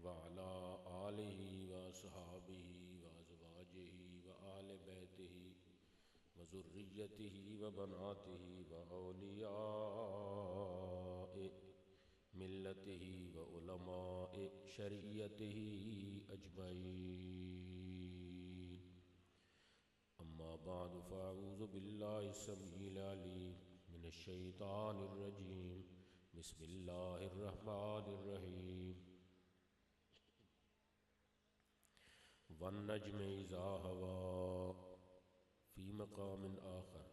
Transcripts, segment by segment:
वअला आलिहि व अस्हाबिहि व अज़वाजिहि व आले बैतिहि व ज़ुर्रिय्यतिहि व बनातिहि व औलियाए मिल्लतिहि व उलमाए शरीयतिहि अजमईन। अम्मा बाद फ़अऊज़ु बिल्लाहि समीइल अलीम मिनश शैतानिर रजीम। बिस्मिल्लाहिर रहमानिर रहीम। वन्नज्मि इज़ा हवा फ़ी मक़ामिन आख़र।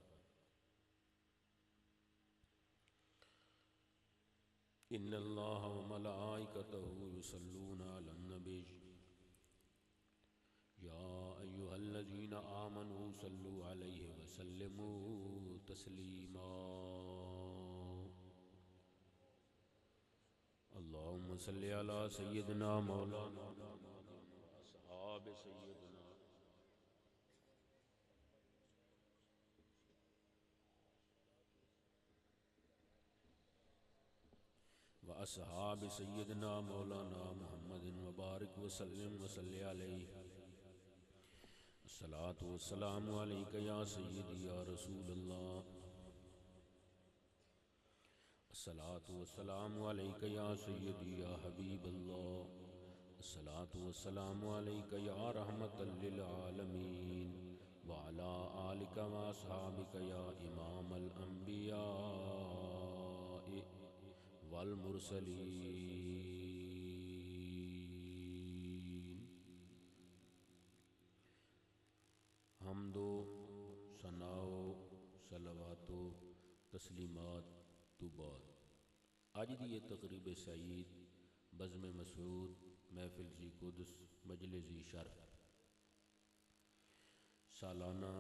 इन्नल्लाहा व मलाइकतहु युसल्लूना अलन नबी या अय्युहल्लज़ीना आमनू सल्लु अलैहि व सल्लिमू तस्लीमा। अल्लाहुम्मा सल्लि अला सय्यिदिना मौलाना मुहम्मदिन व अस्हाबि सय्यिदिना व अस्हाबि सय्यिदिना मौलाना मुहम्मदिन व बारिक व सल्लिम व सल्लि अलैहि। अस्सलातु वस्सलामु अलैका या सय्यिदी या रसूलल्लाह। अस्सलातु वस्सलामु अलैका या सय्यदी या हबीबल्लाह। अस्सलातु वस्सलामु अलैका या रहमतल लिल आलमीन व अला आलिका व अस्हाबिका या इमामल अंबिया वल मुरसलीन। हम्दो सनाओ सलवातो तस्लीमात तो बाद अज दी ये तकरीब सईद बज़्म मसूद महफिल जी कुदस मजलिस जी शर्फ सालाना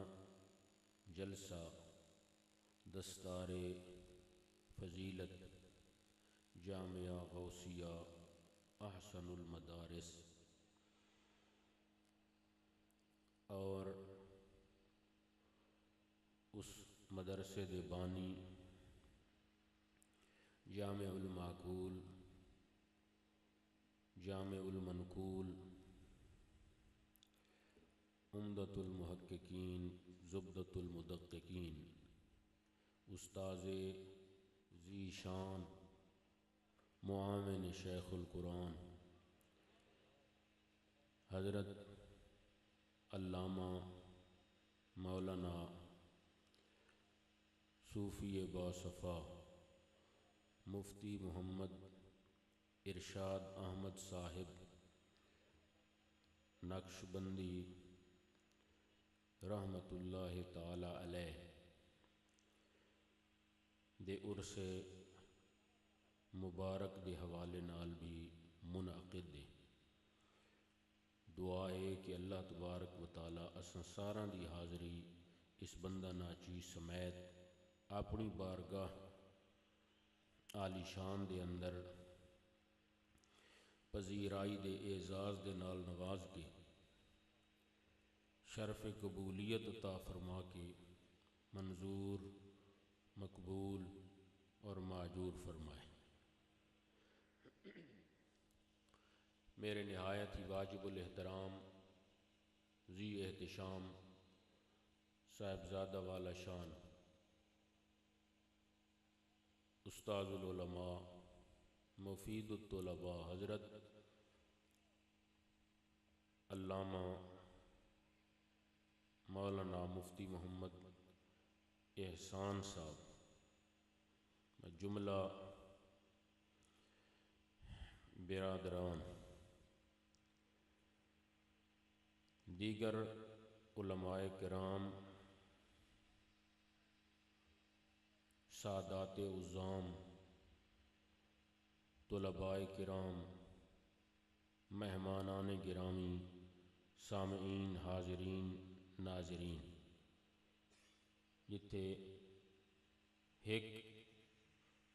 जलसा दस्तारे फजीलत जामिया गौसिया अहसनुल मदारिस और उस मदरसे दे बानी जामिउल माकूल जामिउल मनकूल उम्दतुल मुहक्किकीन ज़ुब्दतुल मुदक्किकीन उस्ताज़े ज़ीशान मुआविन शेखुल कुरान हज़रत अल्लामा मौलाना सूफ़ी बासफ़ा मुफ्ती मोहम्मद इरशाद अहमद साहिब नक्शबंदी रहमतुल्लाहि ताला अलैह दे उर्से मुबारक के हवाले नाल भी मुनअक़िद है। दुआ है कि अल्लाह तबारक व ताला असां सारां दी हाज़री इस बंदा नाचीज़ समेत अपनी बारगाह आलीशान दे अंदर पजीराई दे एजाज़ दे नाल नवाज के शरफ़ कबूलियत अता फरमा के मंजूर मकबूल और माजूर फरमाए। मेरे नहायत ही वाजिबुल एहतराम जी एहतिशाम साहिबजादा वाला शान उस्ताज़ुल उलमा मुफीदुत तुलबा हज़रत अल्लामा मौलाना मुफ्ती मोहम्मद एहसान साहब जुमला बिरादरान दीगर उलमाए किराम सादात उज़्ज़ाम तुलबाए किराम मेहमानान गिरामी सामईन हाज़रीन नाज़रीन जिथे एक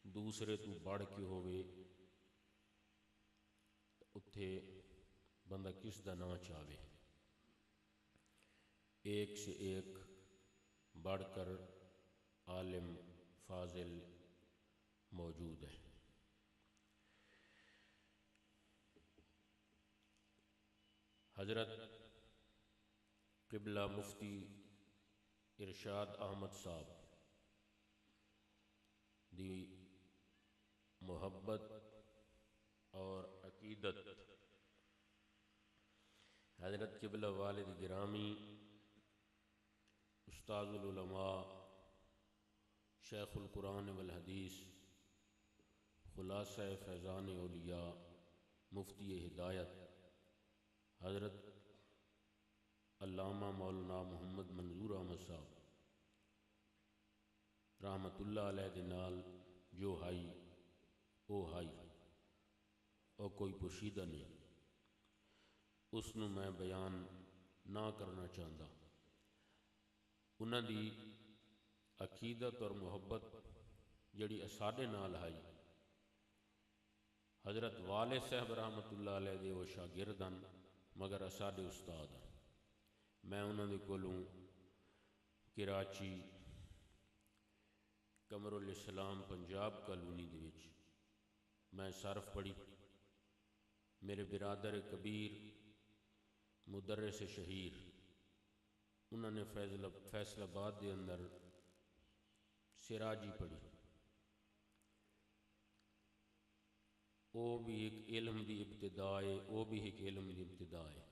दूसरे तो बढ़ के होवे उत्थे बंदा किस दा ना चाहे। एक से एक बढ़कर आलिम फाजिल मौजूद है। हज़रत क़िबला मुफ्ती इरशाद अहमद साहब दी मुहब्बत और अकीदत हज़रत क़िबला वालिद गिरामी उस्ताजुल उलमा शेखुल कुरान वल हदीस खुलासा फैज़ान औलिया मुफ्ती हिदायत हज़रत अल्लामा मौलाना मोहम्मद मंजूर अहमद साहब रहमतुल्लाह अलैह दे नाल जो हाई ओ हाई और कोई पोशीदा नहीं, उसनू मैं बयान ना करना चाहता। उन्हां दी अकीदत और मुहब्बत जड़ी साडे नाल आई, हज़रत वाले साहब रहमतुल्लाह अलैह दे वो शागिर्द हन मगर साडे उस्ताद हन। मैं उन्हां दे कोलों कराची कमरुल इस्लाम पंजाब कॉलोनी दे विच मैं सरफ पढ़ी। मेरे बिरादर कबीर मुदर्रिस शहीर उन्होंने फैसलाबाद के अंदर सिराजी पढ़ी। वो भी एक इल्म की इब्तिदा है, वो भी एक इल्म की इब्तिदा है।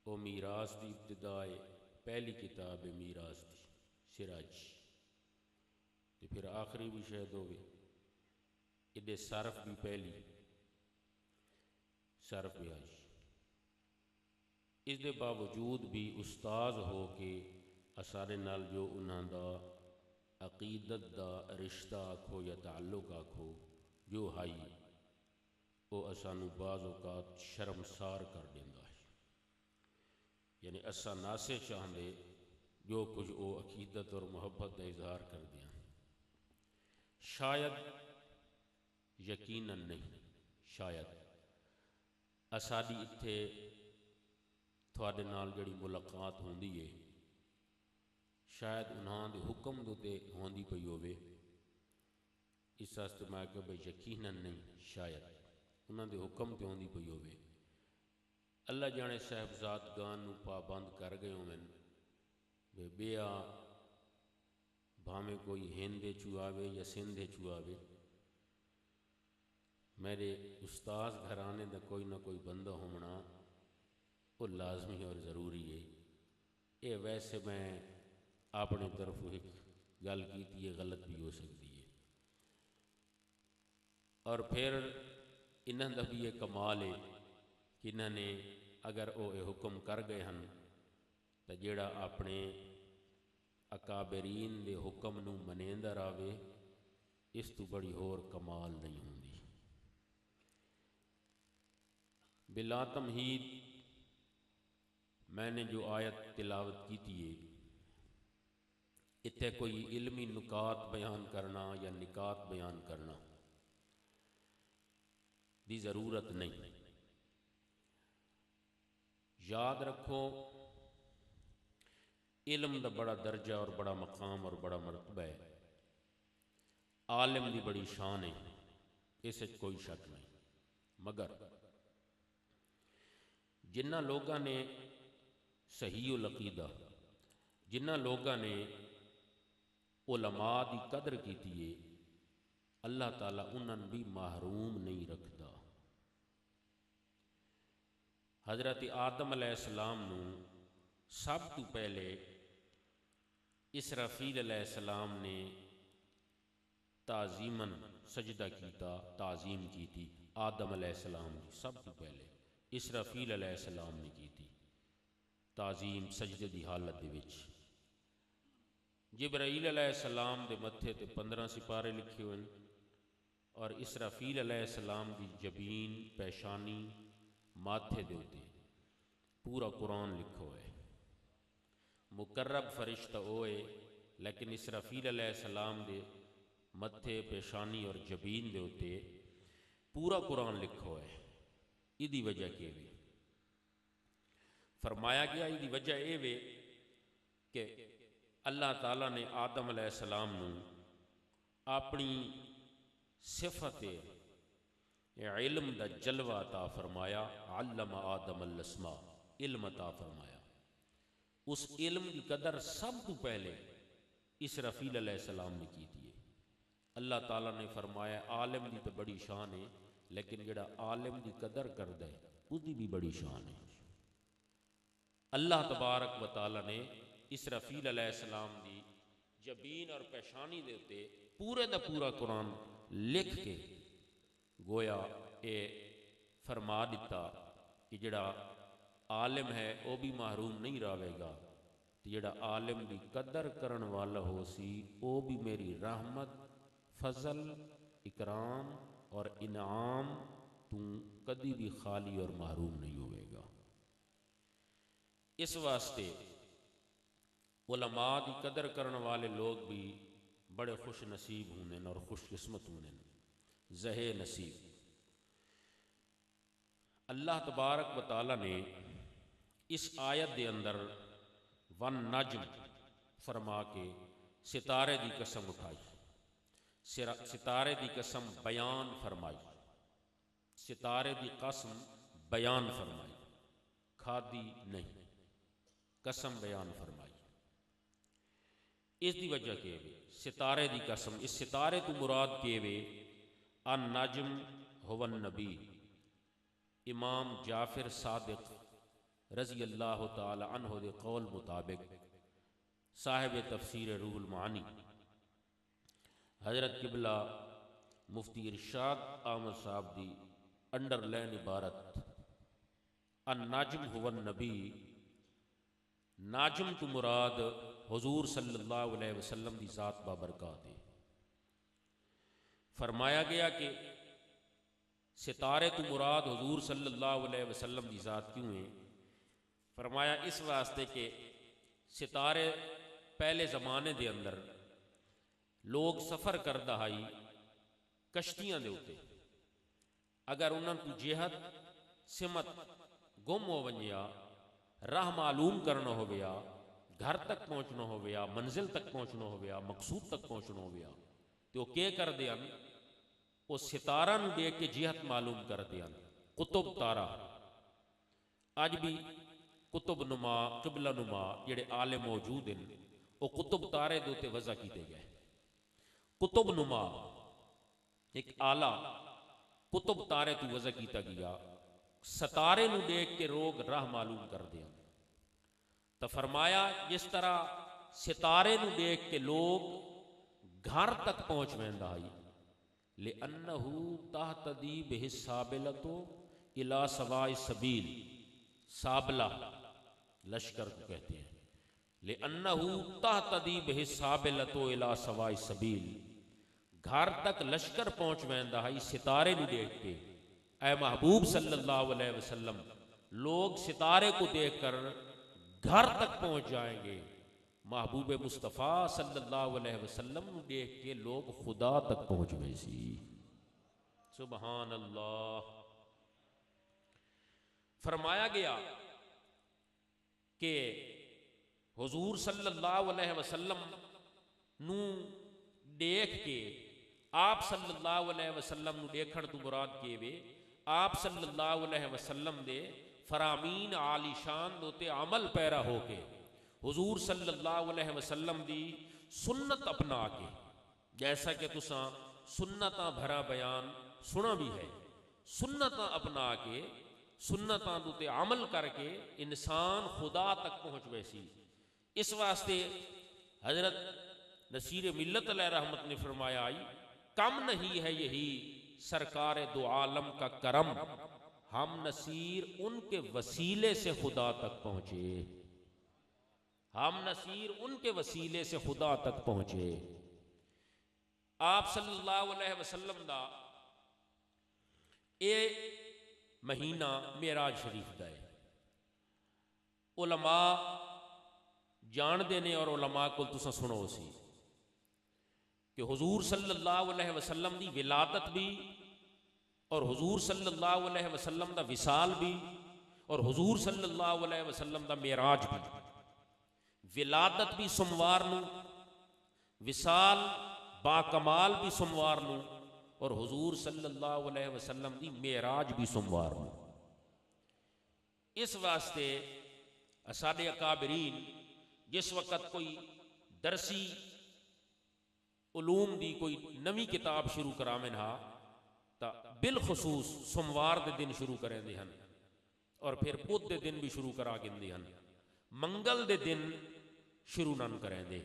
वो मीरास की इब्तिदा है, पहली किताब है मीरास की सिराजी, तो फिर आखिरी भी शायद हो गई। इधे सरफ भी पहली सरफ भी आई। इसके बावजूद भी उस्ताद हो के असारे नाल जो उन्हां दा अकीदत दा रिश्ता आखो या ताल्लुक आखो जो हाई वो असानू बाज़ औकात शर्मसार कर देंदा है। यानी असा नासे चाहते जो कुछ वो अकीदत और मुहब्बत का इजहार कर दिया, शायद यकीनन नहीं, शायद असाडी इत्थे थोड़े नाल जड़ी मुलाकात होंदी है शायद उन्हां दे हुक्म दे उत्ते होंदी पई होवे। इस वास्ते मैं आख्या भाई यकीनन नहीं, शायद उन्हां दे हुक्म ते होंदी पई होवे। अल्लाह जाने साहबजादगान नूं पाबंद कर गए होवन वे बेआ भावें कोई हिंद चू आवे या सिंध चू आवे, मेरे उस्ताद घराने का कोई ना कोई बंदा होना वो लाजमी और ज़रूरी है। ये वैसे मैं अपनी तरफ एक गल की ये गलत भी हो सकती है। और फिर इन्हां दा भी ये कमाल है कि इन्होंने अगर वो ये हुक्म कर गए हैं तो जेड़ा अपने अकाबरीन दे हुक्म नूं मनेंदा रहे, इस तो बड़ी होर कमाल नहीं होंदी। बिला तमहीद मैंने जो आयत तिलावत की थी, इत्थे कोई इल्मी नुकात बयान करना या निकात बयान करना की ज़रूरत नहीं। याद रखो इल्म का बड़ा दर्जा और बड़ा मकाम और बड़ा मरतबा है, आलिम की बड़ी शान है, इस कोई शक नहीं। मगर जिन्ना लोगों ने सही अकीदा, जिन्ना लोगों ने उलमा की कदर की है, अल्लाह ताला उन्होंने भी महरूम नहीं रखता। हज़रत आदम अलैहिस्सलाम नूं सब तो पहले इसराफील अलैहिस्सलाम ने ताज़ीमन सजदा कीता, ताज़ीम की थी आदम अलैहिस्सलाम की। सब तो पहले इसराफील अलैहिस्सलाम ने की थी ताज़ीम सजदे की हालत दे विच। जिब्राईल अलैहिस्सलाम दे मत्थे ते 15 सिपारे लिखे हुए और इसराफील अलैहिस्सलाम की जबीन पेशानी माथे दे उत्ते पूरा कुरान लिखो है। मुकर्रब फरिश्ता होए लेकिन इसराफील अलैहिस्सलाम दे मत्थे पेशानी और जबीन दे उत्ते पूरा कुरान लिखो है। इदी वजह के वे फरमाया गया, इदी वजह ये वे कि अल्लाह ताला ने आदम अलैहिस्सलाम नूं अपनी सिफत इल्म दा जलवा अता फरमाया, अल्लम आदम अल अस्मा, इल्म अता फरमाया। उस इल्म की कदर सब तो पहले इसराफील अलैहिस्सलाम ने की थी। अल्लाह ताला ने फरमाया आलिम की तो बड़ी शान है, लेकिन जेड़ा आलिम की कदर करदा है उसकी भी बड़ी शान है। अल्लाह तबारक व तआला ने इसराफील अलैहिस्सलाम की जबीन और पेशानी दे उत्ते पूरे दा पूरा कुरान लिख के गोया ये फरमा दिता कि जेड़ा आलिम है वह भी महरूम नहीं रहेगा, तो जेड़ा आलिम की कदर करन वाला हो सी वो भी मेरी रहमत, फजल, इकराम और इनाम तू कदी भी खाली और महरूम नहीं होएगा। इस वास्ते उलमा की कदर करने वाले लोग भी बड़े खुश नसीब होने और खुशकिस्मत होने, जहे नसीब। अल्लाह तबारक व तआला ने इस आयत के अंदर वन नज्म फरमा के सितारे की कसम उठाई, सितारे की कसम बयान फरमाई, सितारे की कसम बयान फरमाई, खादी नहीं, कसम बयान फरमाई। इसकी वजह के वे सितारे की कसम, इस सितारे तो मुराद के वे अन नज्म हुवन नबी। इमाम जाफिर सादिक रज़ी अल्लाह तआला अन्हु दे कौल मुताबिक साहिब तफसीर रूहुल मानी हजरत किबला मुफ्ती इरशाद अहमद साहब की अंडरलाइन इबारत अन नज्म हुवन नबी, नाजम तो मुराद हुजूर सल्लल्लाहु अलैहि वसल्लम की ज़ात बाबरकत है। फरमाया गया कि सितारे तो मुराद हुजूर सल्लल्लाहु अलैहि वसल्लम की ज़ात क्यों है? फरमाया इस वास्ते के सितारे पहले ज़माने के अंदर लोग सफ़र करदा हाई कश्तियां दे उत्ते, अगर उन्होंने जेहत सिमत गुम हो वंजिया, राह मालूम करना हो गया, घर तक पहुँचना हो गया, मंजिल तक पहुँचना हो गया, मकसूद तक पहुँचना हो गया, तो क्या कर दिया? वो सितारा नूं देख के जिहत मालूम कर दिया। कुतुब तारा अज भी कुतुब नुमा किबला नुमा जेड़े आले मौजूद हैं वो कुतुब तारे दे उत्ते वज़ा किए गए। कुतुब नुमा एक आला कुतुब तारे तो वज़ा किया गया, सितारे नूं देख के लोग राह मालूम कर दिया। तो फरमाया जिस तरह सितारे नूं देख के लोग घर तक पहुँच वेंदा है, ले अन्नहू तहतदी बिहिस्साबिलतो इला सवाई सबील, साबला लश्कर को कहते हैं। ले अन्नहू तहतदी बिहिस्साबिलतो इला सवाई सबील, घर तक लश्कर पहुँच वेंदा है सितारे नूं देख के। ऐ महबूब सल्लल्लाहु अलैहि वसल्लम, लोग सितारे को देखकर घर तक पहुँच जाएंगे। महबूब मुस्तफ़ा सल्लल्लाहु अलैहि वसल्लम को देख के लोग खुदा तक पहुँच गए सी। सुबहान अल्लाह। फरमाया गया कि हुजूर सल्लल्लाहु अलैहि वसल्लम नू देख के आप सल्लल्लाहु अलैहि वसल्लम नू देखण तो मुराद के वे आप सल्लल्लाहु अलैहि वसल्लम दे फरामीन आलीशान दोते अमल पैरा हो के हुजूर सल्लल्लाहु अलैहि वसल्लम दी सुन्नत अपना के, जैसा कि तुसा सुन्नतां भरा बयान सुना भी है, सुन्नतां अपना के सुन्नतां दोते अमल करके इंसान खुदा तक पहुँच वैसी। इस वास्ते हजरत नसीर मिल्लत अलैहि रहमत ने फरमाया, कम नहीं है यही सरकार दो आलम का करम, हम नसीर उनके वसीले से खुदा तक पहुँचे, हम नसीर उनके वसीले से खुदा तक पहुँचे। आप सल्लल्लाहु अलैहि वसल्लम दा ये महीना मेराज शरीफ दा है। उलमा जानते ने और उलमा को तुसा सुनो सी कि हुजूर सल्लल्लाहु अलैहि वसल्लम दी विलादत भी और हुजूर सल्लल्लाहु अलैहि वसल्लम दा विसाल भी और हुजूर सल्लल्लाहु अलैहि वसल्लम दा मेराज भी। विलादत भी सोमवार नूं, विसाल बाकमाल भी सोमवार नूं और हुजूर सल्लल्लाहु अलैहि वसल्लम दी मेराज भी सोमवार में। इस वास्ते साडे अकाबरीन जिस वक़्त कोई दरसी उलूम दी कोई नवी किताब शुरू करावें हा तो बिलखसूस सोमवार के दिन शुरू करेंदे हन और फिर बुध के दिन भी शुरू करा देंदे हन, मंगल के दिन शुरू नन करेंदे।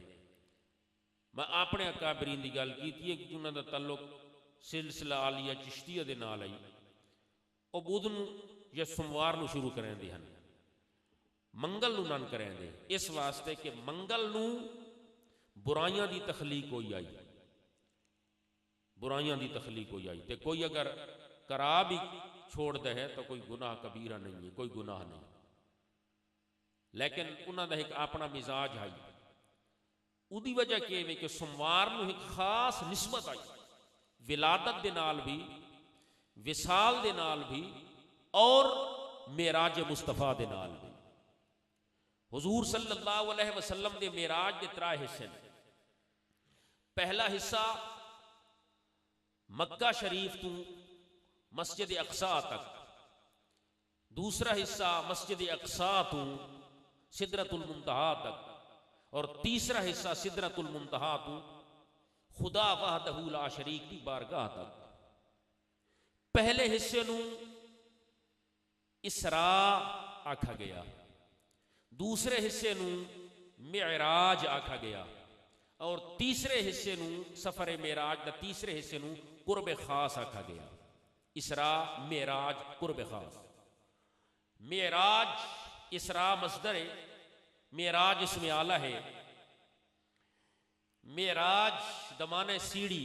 मैं अपने अकाबरीन की गल की है कि उन्होंने ताल्लुक सिलसिला आलिया चिश्तिया के नाल आई, वो बुध नूं या सोमवार नूं शुरू करेंदे हन, मंगल नूं नन करेंदे। इस वास्ते कि मंगल नूं बुराइयां की तखलीक होई आई, बुराइयां की तखलीक होई आई। तो कोई अगर करा भी छोड़ दे है तो कोई गुनाह कबीरा नहीं है, कोई गुनाह नहीं, लेकिन उन्होंने एक अपना मिजाज आई। उदी वजह के वे कि सोमवार नूं एक खास निस्बत आई, विलादत दे नाल भी, विसाल दे नाल भी और मेराज मुस्तफा दे नाल भी। हुजूर सल्लल्लाहु अलैहि वसल्लम दे मेराज के 3 हिस्से ने। पहला हिस्सा मक्का शरीफ तू मस्जिद अक्सा तक, दूसरा हिस्सा मस्जिद अक्सा तू सिदरतुल मुंतहा तक, और तीसरा हिस्सा सिदरतुल मुंतहा तू खुदा वहदहू ला शरीक की बारगाह तक। पहले हिस्से नू इसरा आखा गया, दूसरे हिस्से नू मेराज आखा गया, और तीसरे हिस्से नू सफर मेराज दा तीसरे हिस्से नू कुर्ब खास आखा गया। इसरा मेराज कुर्ब खास। मेराज इसरा मसदर है, मेराज इसमें आला है। मेराज दमाने सीढ़ी,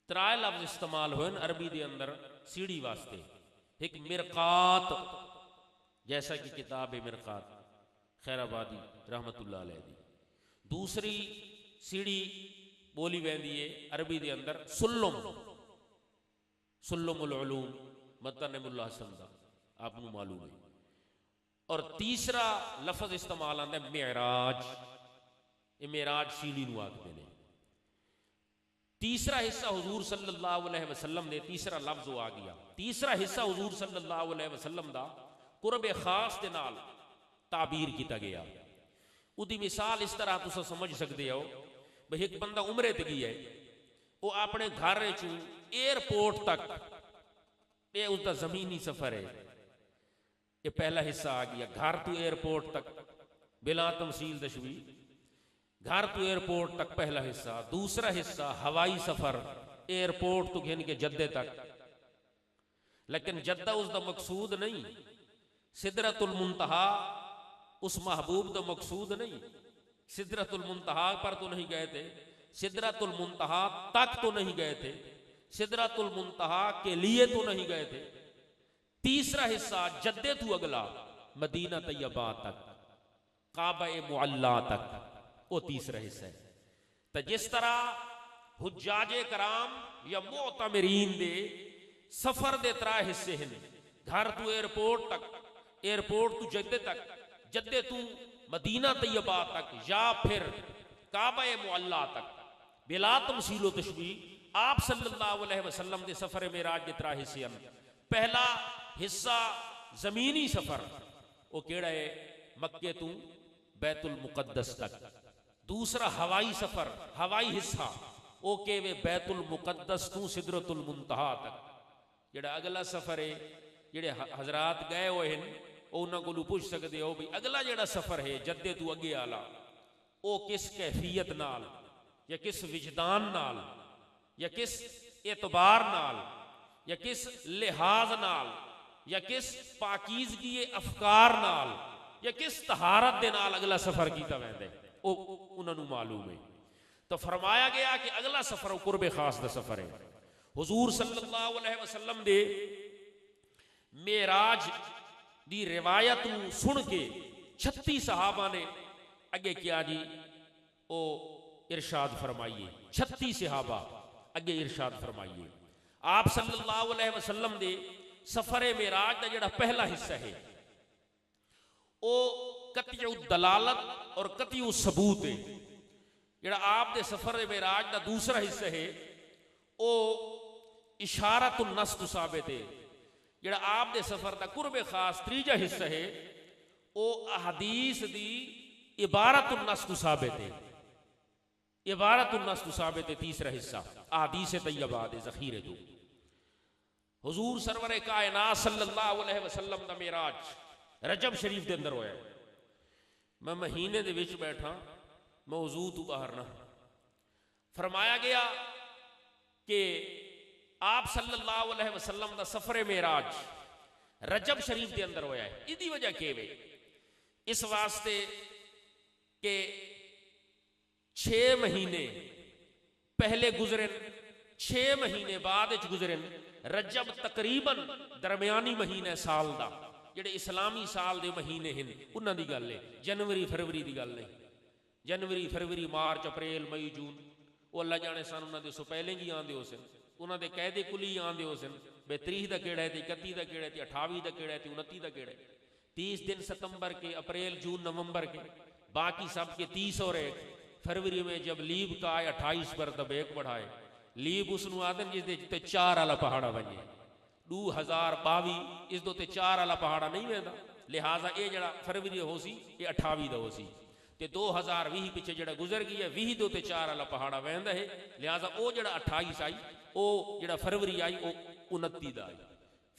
3 लफ्ज इस्तेमाल हुए अरबी के अंदर सीढ़ी वास्ते। एक मिरकात, जैसा कि किताब है मिरकात खैराबादी रहमतुल्लाह अलैह दी। दूसरी सीढ़ी बोली वैंदी है अरबी के अंदर सुल्लुम, सुल्लुमुल उलूम मतन मुल्ला हसन दा, आपको मालूम है। और तीसरा लफ्ज इस्तेमाल आंदा है मेराज, ये मेराज सीढ़ी नूं आखदे ने। तीसरा हिस्सा हुजूर सल्लल्लाहु अलैहि वसल्लम ने, तीसरा लफ्ज वो आ गया, तीसरा हिस्सा हुजूर सल्लल्लाहु अलैहि वसल्लम दा कुर्ब खास दे नाल ताबीर किया गया। उदी मिसाल इस तरह तुम समझ सकते हो भाई एक बंदा उमरे ते गया है, वो अपने घर चू एयरपोर्ट तक, ये उसका जमीनी सफर है। ये पहला हिस्सा आ गया, घर तो एयरपोर्ट तक बिला तमसील दशवी, घर तो एयरपोर्ट तक पहला हिस्सा। दूसरा हिस्सा हवाई सफर, एयरपोर्ट तो घिन के जद्दे तक, लेकिन जद्दा उसका मकसूद नहीं, सिदरतुल मुंतहा उस महबूब का मकसूद नहीं। सिदरतुल मुंतहा पर तो नहीं गए थे, सिदरतुल मुंतहा तक तो नहीं गए थे, सिदरतुल मुंतहा के लिए तो नहीं गए थे। तीसरा हिस्सा जद्दे तू अगला मदीना तैयबा तक, काबा मुअल्ला तक, वो तीसरा हिस्सा है। तो जिस तरह हुज्जाजे कराम या मोतमरीन दे सफर दे 3 हिस्से हैं, घर तू एयरपोर्ट तक, एयरपोर्ट तू जद्दे तक, जद्दे तू मदीना तैयबा तक, या फिर काबा मुअल्ला तक, बिला तमसील तशबी आप सल्लल्लाहु अलैहि वसल्लम के सफर मेराज के 3 हिस्से हैं। पहला हिस्सा जमीनी सफर, वो केड़ा है मक्के तू बैतुल मुकद्दस तक। दूसरा हवाई सफर, हवाई हिस्सा वो के वे बैतुल मुकद्दस तू सिदरतुल मुंतहा तक। जेड़ा अगला सफर है, जेड़े हजरात गए हुए हैं उन्होंने को पूछ सकते हो भी अगला जेड़ा सफर है जद्दे तू अगे आला, वो किस कैफियत नाल या किस विजदान नाल या किस एतबार नाल या किस लिहाज नाल या किस पाकीज़गी अफकार नाल या किस तहारत दे नाल अगला सफर कीता वैंदा है, वो उन्होंने मालूम है। तो फरमाया गया कि अगला सफर कुर्बे खास दा सफर है। हुजूर सल्लल्लाहु अलैहि वसल्लम दे मेराज दी रिवायत सुन के 36 सहाबा ने अगे किया जी, ओ इरशाद फरमाइए। 36 सहाबा अगे इरशाद फरमाइए। आप सल्लल्लाहु अलैहि वसल्लम दे सफर मेराज का जिहड़ा पहला हिस्सा है वो कतिउ दलालत और कतिउ सबूत है। जिहड़ा आप दे सफर मेराज का दूसरा हिस्सा है ਉਹ ਇਸ਼ਾਰਤੁ ਨਸ ਤੋਂ ਸਾਬਿਤ ਹੈ। ਜਿਹੜਾ ਆਪ ਦੇ ਸਫ਼ਰ ਦਾ ਕੁਰਬ ਖਾਸ ਤੀਜਾ ਹਿੱਸਾ ਹੈ ਉਹ ਅਹਦੀਸ ਦੀ ਇਬਾਰਤੁ ਨਸ ਤੋਂ ਸਾਬਿਤ ਹੈ। इबारतुन नस तो साबित है तीसरा हिस्सा अहदीस तैयबा दे ज़ख़ीरे तो हुजूर सरवर कायनात सल्लल्लाहु अलैहि वसल्लम दा मेराज रजब शरीफ दे अंदर होया। मैं महीने दे विच बैठा मौजू तो बाहर ना फरमाया गया कि आप सल्लल्लाहु अलैहि वसल्लम दा सफर मेराज रजब शरीफ दे अंदर होया है। इदी वजह के वे इस वास्ते के 6 महीने पहले गुजरन 6 महीने बाद गुजरन। रजब तकरीबन दरमियानी महीना साल दा जेडे इस्लामी साल दे महीने हैं उन्हां दी गल है। जनवरी फरवरी दी गल नहीं। जनवरी फरवरी मार्च अप्रैल मई जून वो अल्लाह जाने सन उन्हां दे सो पहले ही आंदे हो सन। उन्हां दे कायदे कुली आंदे हो सन बे 30 दा केड़ा है 31 दा केड़ा है 28 दा केड़ा है 29 दा केड़ा है। 30 दिन सितंबर के अप्रैल जून नवंबर के बाकी सब के 30 और 1 फरवरी में जब लीब का आए 28 पर तब 1 बढ़ाए लीब उसनू आदन जिस ते 4 वाला पहाड़ा बने 2022 इस दो ते 4 वाला पहाड़ा नहीं वेंदा। लिहाजा ये जड़ा फरवरी हो सी ये 28 दा हो सी ते 2020 पिछे जड़ा गुजर गई है 20 दो ते 4 वाला पहाड़ा वेंदा है। लिहाजा वो जड़ा 28 आई वो जड़ा फरवरी आई वो 29 दा आई।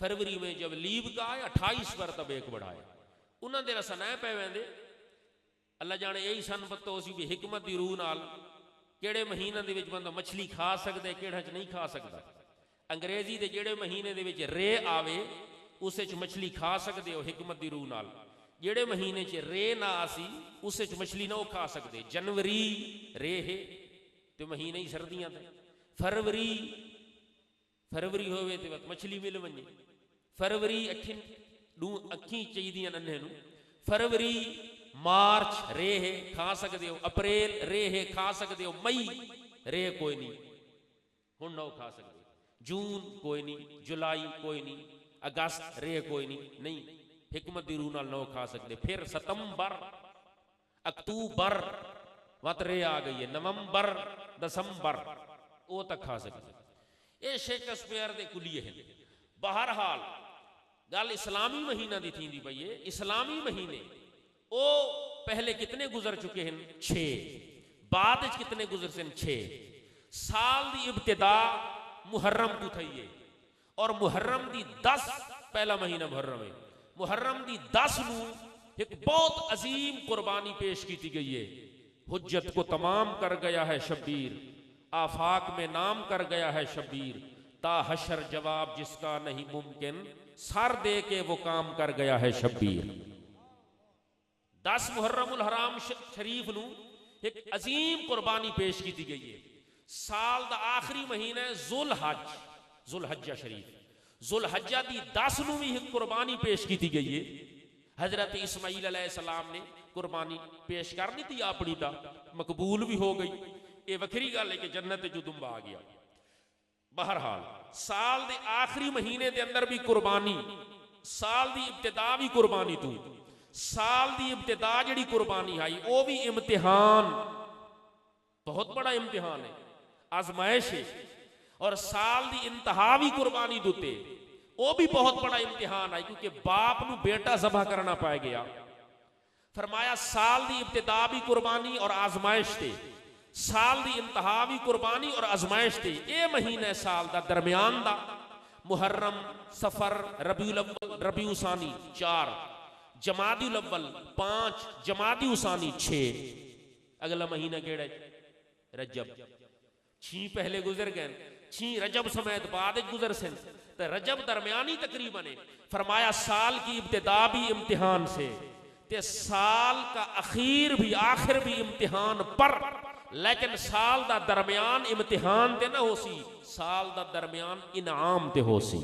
फरवरी में जब लीब का आए 28 पर तब 1 बढ़ाए उन्होंने दे रसना पे वेंदे। अल्लाह जाने यही सन पतो सी भी हिकमत दी रूह नाल किहड़े महीने दे विच बंदा मछली खा सकदा है किहड़ा च नहीं खा सकदा। अंग्रेजी दे जेड़े महीने दे विच रे आवे उस च मछली खा सकदे हो हिकमत दी रूह नाल। जेड़े महीने च रे ना आसी उस च मछली ना खा सकदे। जनवरी रे है ते महीने ही सर्दियां दे। फरवरी फरवरी होवे ते मछली मिल वने। फरवरी अखी चाहिए नन्हे नू। फरवरी मार्च रे है खा सकते हो। अप्रैल रे है खा सकते हो। मई रे कोई नहीं हुण नौ खा सकते। जून कोई नहीं जुलाई कोई नहीं अगस्त रे कोई नहीं हिकमत दी रूह नाल नौ खा सकते। फिर सितंबर अक्तूबर वत रे आ गई है। नवंबर दिसंबर वो तक खा सकते। ये शेक्सपियर दे कुलिये हैं। बहरहाल गल इस्लामी महीना दी थी पई है। इस्लामी महीने ओ पहले कितने गुजर चुके हैं 6 बाद कितने गुजर से 6 साल दी इब्तिदा मुहर्रम को थई है और मुहर्रम दी 10 पहला महीना मुहर्रम है। मुहर्रम दी 10 नू एक बहुत अजीम कुर्बानी पेश की गई है। हुज्जत को तमाम कर गया है शब्बीर आफाक में नाम कर गया है शब्बीर ता हशर जवाब जिसका नहीं मुमकिन सर दे के वो काम कर गया है शब्बीर। 10 मुहर्रमुल हराम शरीफ नू एक अजीम कुर्बानी पेश की गई है। साल दा आखिरी महीना है जुलहज्जा शरीफ। जुलहज्जा दी 10 नू भी एक कुर्बानी पेश की गई है। हजरत इस्माइल अलैहिस्सलाम ने कुर्बानी पेश कर दी थी अपनी दा मकबूल भी हो गई। ये वखरी गल है कि जन्नत जो दुम्बा आ गया। बहरहाल साल दे आखिरी महीने दे अंदर भी कुर्बानी साल दी इब्तिदा भी कुर्बानी तू साल दी इब्तिदा जड़ी कुर्बानी आई वो भी इम्तिहान बहुत बड़ा इम्तिहान है आजमाइश है। और साल दी इंतहा भी कुर्बानी दुते वो भी बहुत बड़ा इम्तिहान है क्योंकि बाप नू बेटा ज़बह करना पाया गया। फरमाया साल दी इब्तिदा भी कुर्बानी और आजमाइश थे। साल दी इंतहा भी कुर्बानी और आजमाइश थे। ये महीने साल दा दरमियान दा मुहर्रम सफर रबीउल सानी 4 जमादुल अव्वल 5 जमादुल सानी 6 अगला महीना केड़ा रजब 6 पहले गुजर गए 6 रजब समेत बाद गुजर सन तो रजब दरमियानी तकरीबन है। फरमाया साल की इब्तिदा भी इम्तिहान से ते साल का आखिर भी इम्तिहान पर लेकिन साल दा दरमियान इम्तिहान ते ना हो सी साल दा दरमियान इनाम ते हो सी।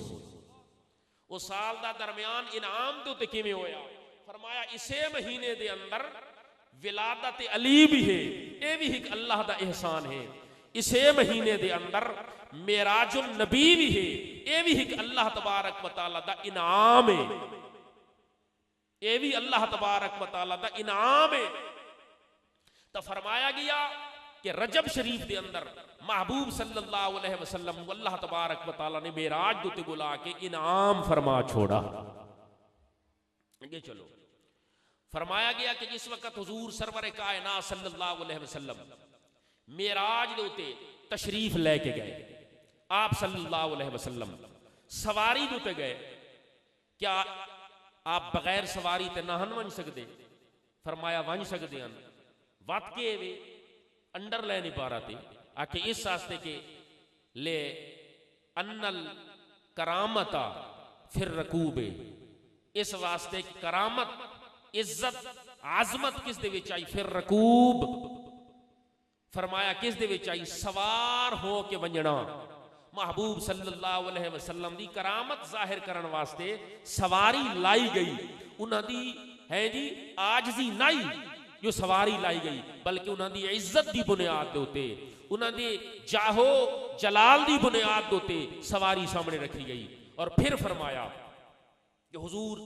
वो साल दा दरमियान इनाम ते उत्ते किवें होया। फरमाया इसे महीने दे अंदर विलादत अली भी है ये भी एक अल्लाह दा एहसान है। इसे महीने दे अंदर मेराजुल नबी भी है ये भी एक अल्लाह तबारक व तआला दा इनाम है। ये भी अल्लाह तबारक व तआला दा इनाम है। तो फरमाया गया कि रजब शरीफ के अंदर महबूब सल्लल्लाहु अलैहि वसल्लम को अल्लाह तबारक व तआला ने मेराज दुते बुला के इनाम फरमा छोड़ा। ये चलो फरमाया गया कि जिस वक्त हुजूर सरवर कायनात सल्लल्लाहु अलैहि वसल्लम मेराज दे उते तशरीफ लेके गए, आप सल्लल्लाहु अलैहि वसल्लम सवारी दे उते गए, क्या आप बगैर सवारी ते ना वन सकते? फरमाया वन सकते हैं। वत के वे अंडर ले नहीं पा रहा थे आके इस वास्ते के ले अन्नल करामता फिर रकूबे, इस वास्ते करामत इज्जत आजमत किस दे विच आई? फिर रकूब फरमाया किस दे विच आई? सवार हो के वंजना। महबूब सल्लल्लाहु अलैहि वसल्लम दी करामत जाहिर करन वास्ते सवारी लाई गई। उन्हां दी है जी आजजी नहीं जो सवारी लाई गई, बल्कि उन्हां दी इज्जत दी बुनियाद दे उते, उन्हां दे जाहो जलाल दी बुनियाद दे उते सवारी सामने रखी गई। और फिर फरमाया कि हुजूर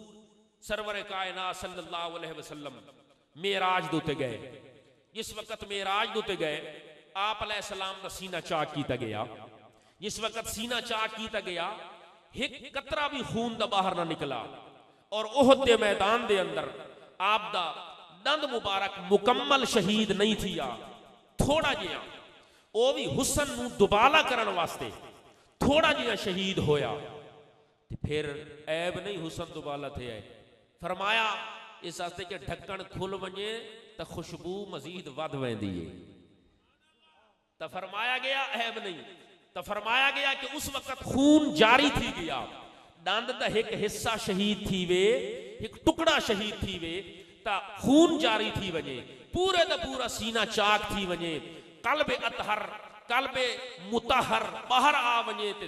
सरवर कायनात सल्लल्लाहु अलैहि वसल्लम मेराज दोते गए। जिस वक्त मेराज दोते गए आप अलैहिस्सलाम दा सीना चाक कीता गया। जिस वक्त सीना चाक कीता गया एक कतरा भी खून दा बाहर ना निकला। और ओहद दे मैदान दे अंदर आप दा दंद मुबारक मुकम्मल शहीद नहीं थिया, थोड़ा जिहा ओ भी हुसन नू दुबाला करन वास्ते थोड़ा जिहा शहीद होया। ते फिर ऐब नहीं हुसन दुबाला थे आए। फरमाया इस वास्ते के ढक्कन खुल वने तो खुशबू मजीद वध वेंदी है। तो फरमाया गया ऐब नहीं, तो फरमाया गया कि उस वक्त खून जारी थी गया, दंद दा एक हिस्सा शहीद थी वे, एक टुकड़ा शहीद थी वे, ता खून जारी थी वने, पूरे दा पूरा सीना चाक थी वने, कल्बे अतहर कल्बे मुतहर बाहर आ वने ते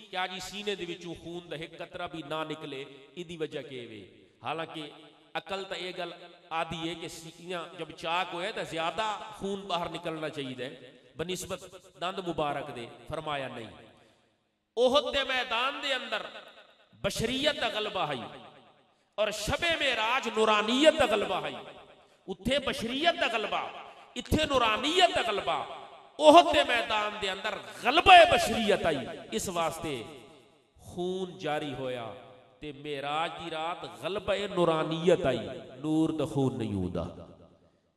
क्या जी सीने दे विचों खून दा एक कतरा भी ना निकले। इदी वजह के वे हालांकि अकल तो यह गल आदि है कि सीना जब चाक होए तो ज्यादा खून बाहर निकलना चाहिए बनिस्बत दंद मुबारक दे। फरमाया नहीं, ओहद दे मैदान दे अंदर बशरियत दा गलबा है और शबे मेराज नूरानियत दा गलबा है। उत्थे बशरियत दा गलबा, इत्थे नूरानियत दा गलबा। ओहद दे मैदान दे अंदर गलबा बशरियत आई, इस वास्ते खून जारी होया ते मेराज दी रात गलबा नूरानियत आई, नूर दा खून नहीं हुंदा।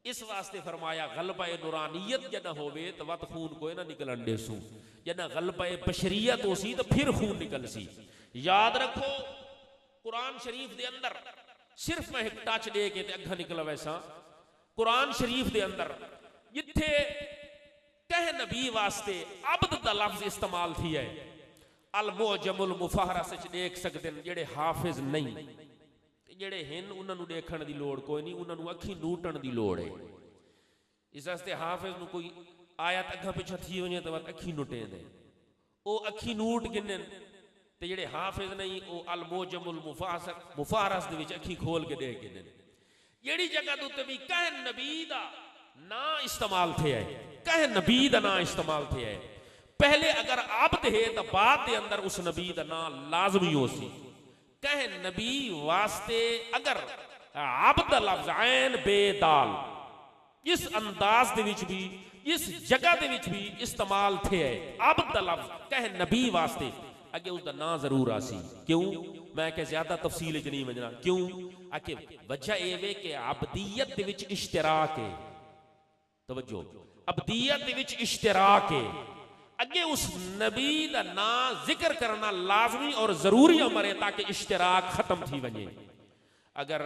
इस वास्ते फरमाया गलबा नूरानियत जना होवे तो वत खून कोई ना निकलन देसू, जना गलबा बशरियत हो सी तो फिर खून निकल सी। याद रखो कुरान शरीफ दे अंदर सिर्फ मैं एक टच दे के अग्गा निकला वैसा कुरान शरीफ दे अंदर जिथे कह नबी वास्ते अब्द दा लफ्ज इस्तेमाल थी है। अल मुअजमुल मुफहरस च देख सकते हैं जेड़े हाफिज नहीं जेड़े हिन उन्होंने देखण दी लोड़ कोई नहीं, उन्होंने अखी नूटण दी लोड़ है। इस वास्ते हाफिज नूं कोई आयत अग्गा पिछा थी वने तो अखी नूटे दे ओ अखी नूट गिनन ते जेड़े हाफिज नहीं ओ अल मुअजमुल मुफहरस दे विच अखी खोल के देख गिनन। जेड़ी जगह दे उत्ते भी कह नबी दा ना इस्तेमाल थे है, कह नबी दा ना इस्तेमाल थे है। पहले अगर आबद है तो बाद दे अंदर उस नबी दा ना लाजमी हो सी। कह नबी वास्ते अगर आबद लफ्ज ऐन बेदाल इस अंदाज दे विच भी इस जगह दे विच भी इस्तेमाल थे है। आबद लफ्ज कह नबी वास्ते अगे उसका ना जरूर आसी। क्यों? मैं क्या ज्यादा तफसील च नहीं वजना। क्यों? आके वजह ये वे कि अबदियत दे विच इश्तिराक है। तवज्जो, अबदियत दे विच इश्तिराक है। अगे उस नबी दा ना जिक्र करना लाजमी और जरूरी अमर है ताकि इश्तिराक खत्म थी वने। अगर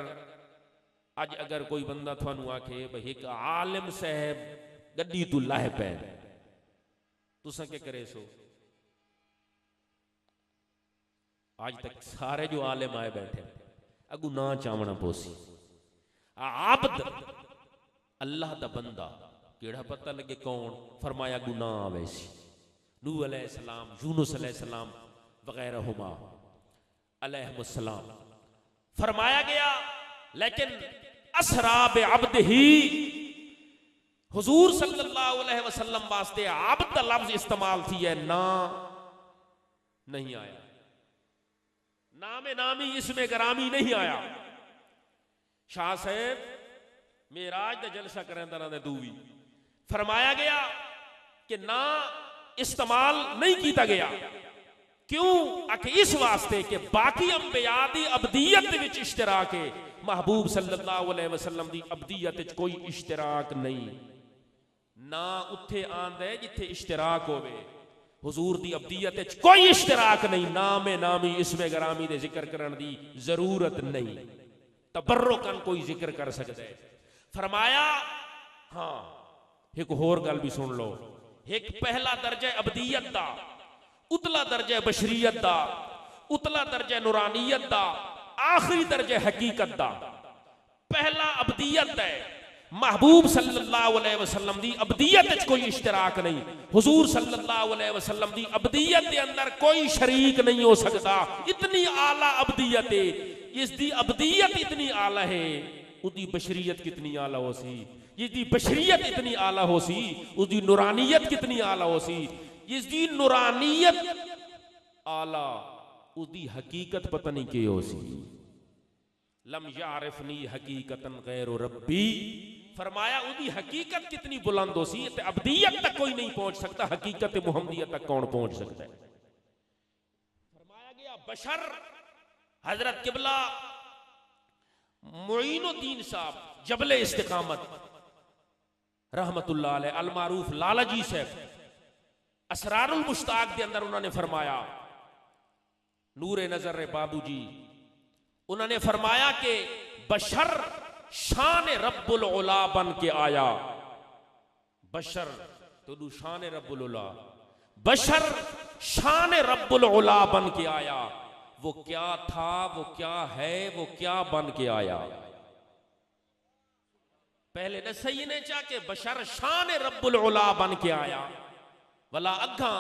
अज अगर कोई बंदा थानू आखे भाई एक आलिम साहब गड्डी तू लाह पै तुसा क्या करे सो? आज तक सारे जो आलिम आए बैठे अगू ना चावना पोसी। आबद अल्लाह दा बंदा केड़ा पता लगे कौन? फरमाया गुना आवे सी। नूह अलैहिस्सलाम, यूनुस अलैहिस्सलाम वगैरह हुमा अलैहिस्सलाम फरमाया गया। लेकिन असरा बे अब्दिही हुजूर सल्लल्लाहु अलैहि वसल्लम वास्ते अब्द लफ्ज इस्तेमाल थी है, ना नहीं आया। नामे नामी इसमें गरामी नहीं आया। शाह साहब मेराज दा जलसा करें तरह दे दूवी फरमाया गया कि ना इस्तेमाल नहीं किया गया। क्यों? आखिर इस वास्ते कि बाकी अंबिया दी अबदीयत विच इश्तराक है, महबूब सल्लल्लाहु अलैहि वसल्लम दी अबदीयत विच कोई इश्तराक नहीं। ना उत्थे आंदा जिथे इश्तराक होवे, हुजूर दी अबदीयत विच कोई इश्तराक नहीं। नामे नामी इसमें गरामी दे जिक्र करन दी जरूरत नहीं, तबर्रुकन कोई जिक्र कर सकता है। फरमाया हाँ एक होर गल भी सुन लो। एक पहला दर्जा अबदीयत दा, उतला दर्जा बशरीयत दा, उतला दर्जा नूरानियत दा, आखिरी दर्जा हकीकत दा। पहला अबदीयत है, महबूब सल्लल्लाहु अलैहि वसल्लम दी अबदीयत विच कोई इश्तराक नहीं। हुजूर सल्लल्लाहु अलैहि वसल्लम दी अबदीयत दे अंदर कोई शरीक नहीं हो सकता। इतनी आला अबदीयत है, इसदी अबदीयत इतनी आला है, उसदी बशरीयत कितनी आला हो सी। इसदी बशरीयत इतनी आला हो सी, उसदी नूरानियत कितनी आला हो सी। इसदी नूरानियत आला, उसदी हकीकत पता नहीं के हो सी। लम यारिफनी हकीकतन गैर रब्बी, फरमाया उसदी हकीकत कितनी बुलंद हो सी, अबदीयत तक कोई नहीं पहुंच सकता, हकीकत मुहम्मदियत तक कौन पहुंच सकता है। फरमाया गया बशर हजरत किबला मुईनुद्दीन साहब जबले इस्तिकामत रहमतुल्लाह अलैह अल मारूफ लालाजी साहब असरारुल मुश्ताक के अंदर उन्होंने फरमाया, नूरे नजर बाबूजी, उन्होंने फरमाया कि बशर शान रब्बुल उला बन के आया। बशर तो शान रब्बुल उला, बशर शान रब्बुल उला बन के आया। वो क्या था, वो क्या है, वो क्या बन के आया। पहले ने सही ने चाह के बशर शान रब्बुल उला बन के आया, वला अग्गा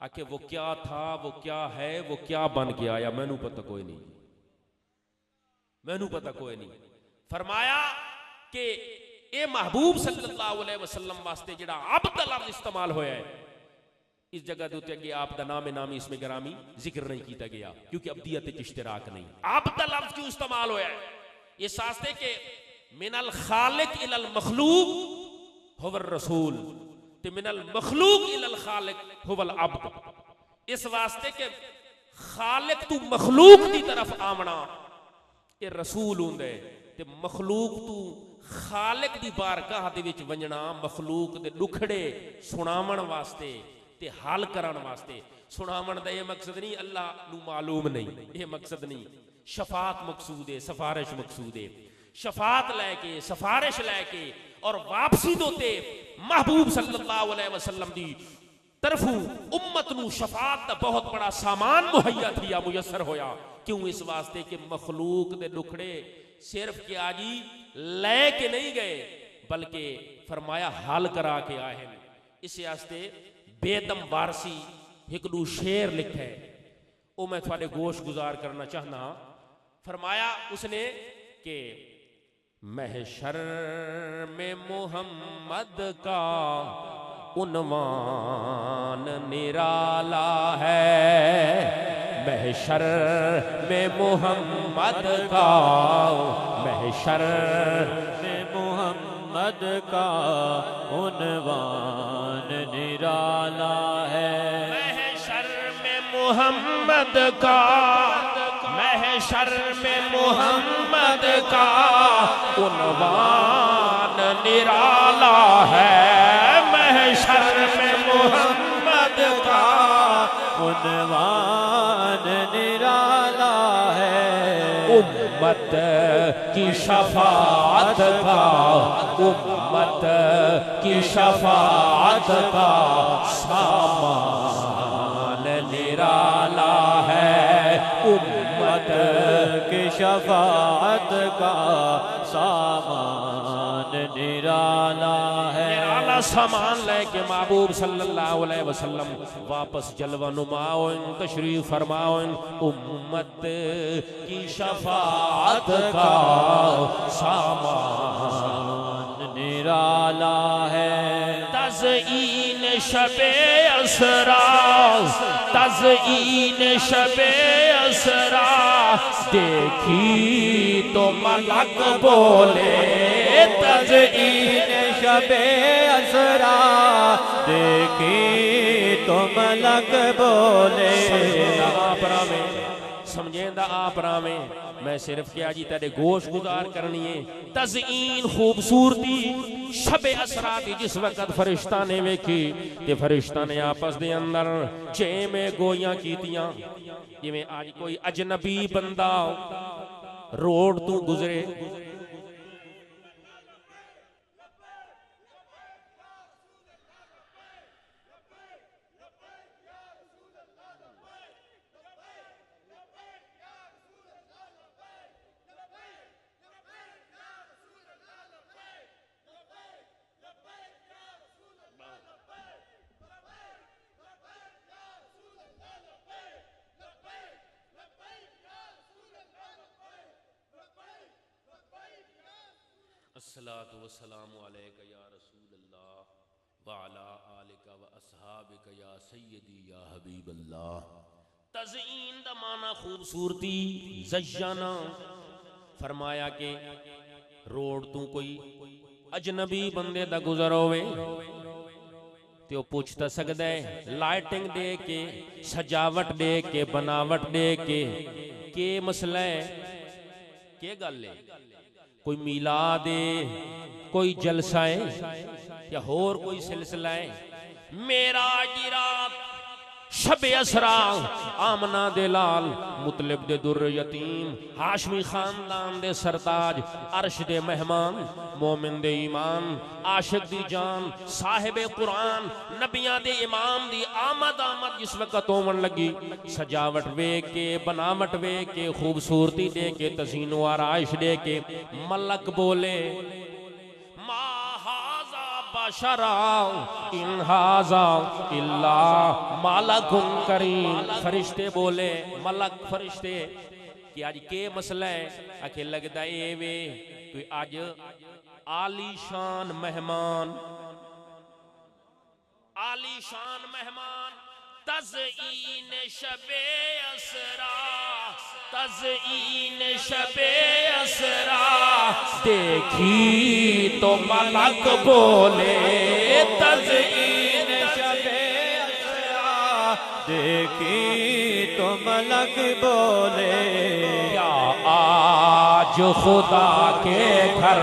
आके वो क्या था, वो क्या है, वो क्या बन के आया, मैनू पता कोई नहीं, मैनू पता कोई नहीं। फरमाया कि ए महबूब सल्लल्लाहु अलैहि वसल्लम वास्ते जिहड़ा अब्द लफ्ज़ इस्तेमाल होया है, इस जगह दे उत्ते अगे आप दा नामे नामी इसमें ग्रामी जिक्र नहीं किया गया, क्योंकि अब्दियत विच इश्तराक नहीं। अब्द लफ्ज़ क्यों इस्तेमाल होया है? इस वास्ते के मिनल खालिक इलल मखलूक हुवर रसूल, ते मिनल मखलूक इलल खालिक हुवल अब्द। इस वास्ते के खालिक तू मखलूक की तरफ आमना ये रसूल हुंदे, ते मखलूक तू खालिक दी बारगाह दे विच वंजना मखलूक दे दुखड़े सुनावण वास्ते ते हल करन वास्ते। सुनावण दा ये मकसद नहीं अल्लाह नू मालूम नहीं, ये मकसद नहीं। शफात मकसूद है, सफारिश मकसूद है। शफात लैके सफारिश लैके और वापसी दोते महबूब सल्लल्लाहु अलैहि वसल्लम दी तरफू उम्मत नू शफात दा बहुत बड़ा सामान मुहैया थिया, मुयसर होया। क्यों? इस वास्ते कि मखलूक दे दुखड़े सिर्फ क्या जी लैके नहीं गए, बल्कि फरमाया हल करा के आए हैं। इस वास्ते बेदम वारसी एक दू शेर लिखा है, वो मैं थोड़े गोश गुजार करना चाहना। फरमाया उसने कि महशर में मोहम्मद का उन्वान निराला है। महशर में मोहम्मद का, महशर में मोहम्मद का उन्वान निराला है। महशर में मोहम्मद का, महशर में मोहम्मद का उन्वान निराला है। महशर में मोहम्मद का उन्वान निराला है। उम्मत की शफाअत का, उम्मत की शफाअत का सामान निराला है। उम्मत की शफाअत का सामान निराला है। निराला सामान लेके महबूब सल्लल्लाहु अलैहि वसल्लम वापस जलवा नुमाओ तशरीफ फरमाओ। उम्मत की शफाअत का सामान निराला है। तज़ईन शबे असरा, तज़ईन शबे असरा देखी तो मलक बोले तज़ईन शबे असरा देखी तो मलक बोले। समझेंदा आप रामे मैं सिर्फ क्या जी तेरे गोश गुजार करनी है तज़ईन खूबसूरती शबे असरा दी जिस वक्त फरिश्ता ने वेखी ते फरिश्ता ने आपस दे अंदर छे में गोइयां कीतियां जिवें आज कोई अजनबी बंदा रोड तू गुजरे अस्सलातु वस्सलामु अलैका या रसूल अल्लाह व अला आलिका व अस्हाबिका या सय्यदी या हबीब अल्लाह। तज़ईन दा माना खूबसूरती ज़य्याना फरमाया के रोड तू कोई अजनबी बंदे दा गुजर होवे ते ओ पूछ ता सकदा है लाइटिंग दे के सजावट दे के बनावट दे के मसला है के गल है कोई मिलाद है कोई जलसा है या होर कोई सिलसिला है। मेरा गिरात शबे असरा आमना दे लाल मुतलिब दे दुर यतीम हाशमी खानदान दे सरताज अर्श दे मेहमान मोमिन दे ईमान आशिक दी जान साहिबे कुरान नबियां दे इमाम दी आमद जिस वक्त होवन लगी सजावट वे के बनावट वे के खूबसूरती दे के तज़ीनो आराइश दे के मलक बोले बशरा इन हाजा इल्ला मालकुन करीम। फरिश्ते बोले मलक फरिश्ते कि आज के मसला है आखे लगदा ए वे कोई आज आलीशान मेहमान तज़ईन शबे असरा तज़ईन शबे असरा देखी तो मलक बोले तज़ईन शबे असरा देखी तो मलक बोले। क्या आज खुदा के घर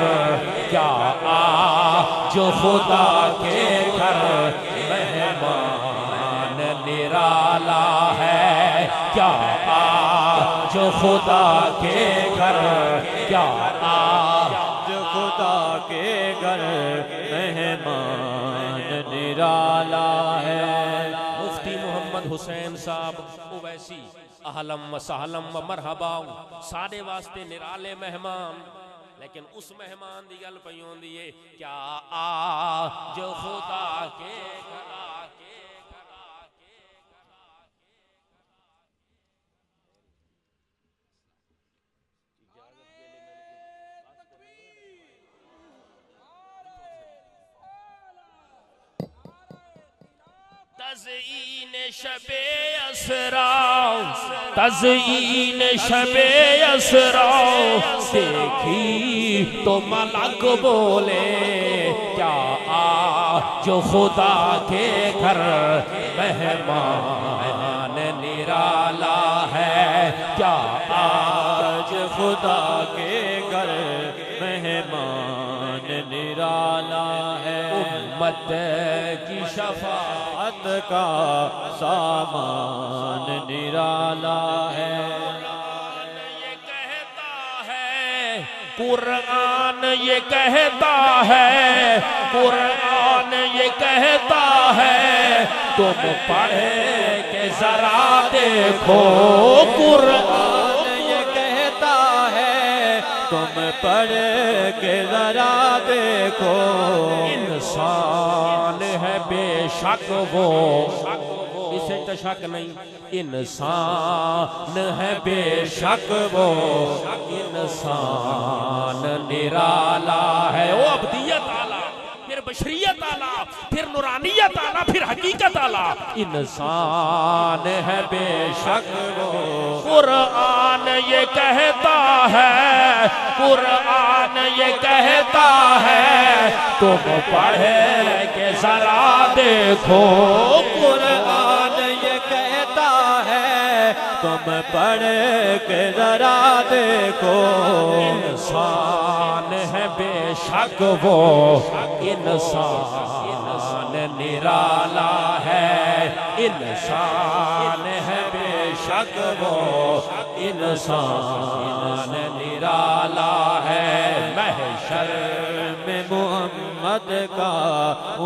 क्या आज खुदा के घर मेहमान निराला है क्या आज खुदा के घर क्या आज खुदा के घर मेहमान निराला है। मुफ्ती मोहम्मद हुसैन साहब ओवैसी अहलम व सहलम व मरहबा साडे वास्ते निराले मेहमान लेकिन उस मेहमान दी गल पई होंदी है क्या आज खुदा के घर तज़ईन शबे असरा तज़ईन शबे असरा देखी तो मलक बोले क्या आज खुदा के घर मेहमान निराला है क्या आज खुदा के घर मेहमान निराला है। उम्मत की शफाअत का सामान निराला है। ये कहता है कुरान ये कहता है कुरान ये कहता है तुम पढ़े के जरा देखो कुरान ये कहता है तुम पढ़ के जरा देखो। इंसान है बेशक वो इसे तो शक नहीं इंसान है बेशक वो इंसान निराला है। वो अब्दियत आला फिर बशरियत आला फिर नूरानियत आला, फिर हकीकत आला। इंसान है बेशक वो, कुरान ये कहता है, कुरान ये कहता है, तुम पढ़े के जरा देखो। कुरान ये कहता है, तुम पढ़ के जरा देखो। इंसान है बेशक वो, इंसान निराला है। इंसान है बेशक वो, इंसान निराला है। महशर में मोहम्मद का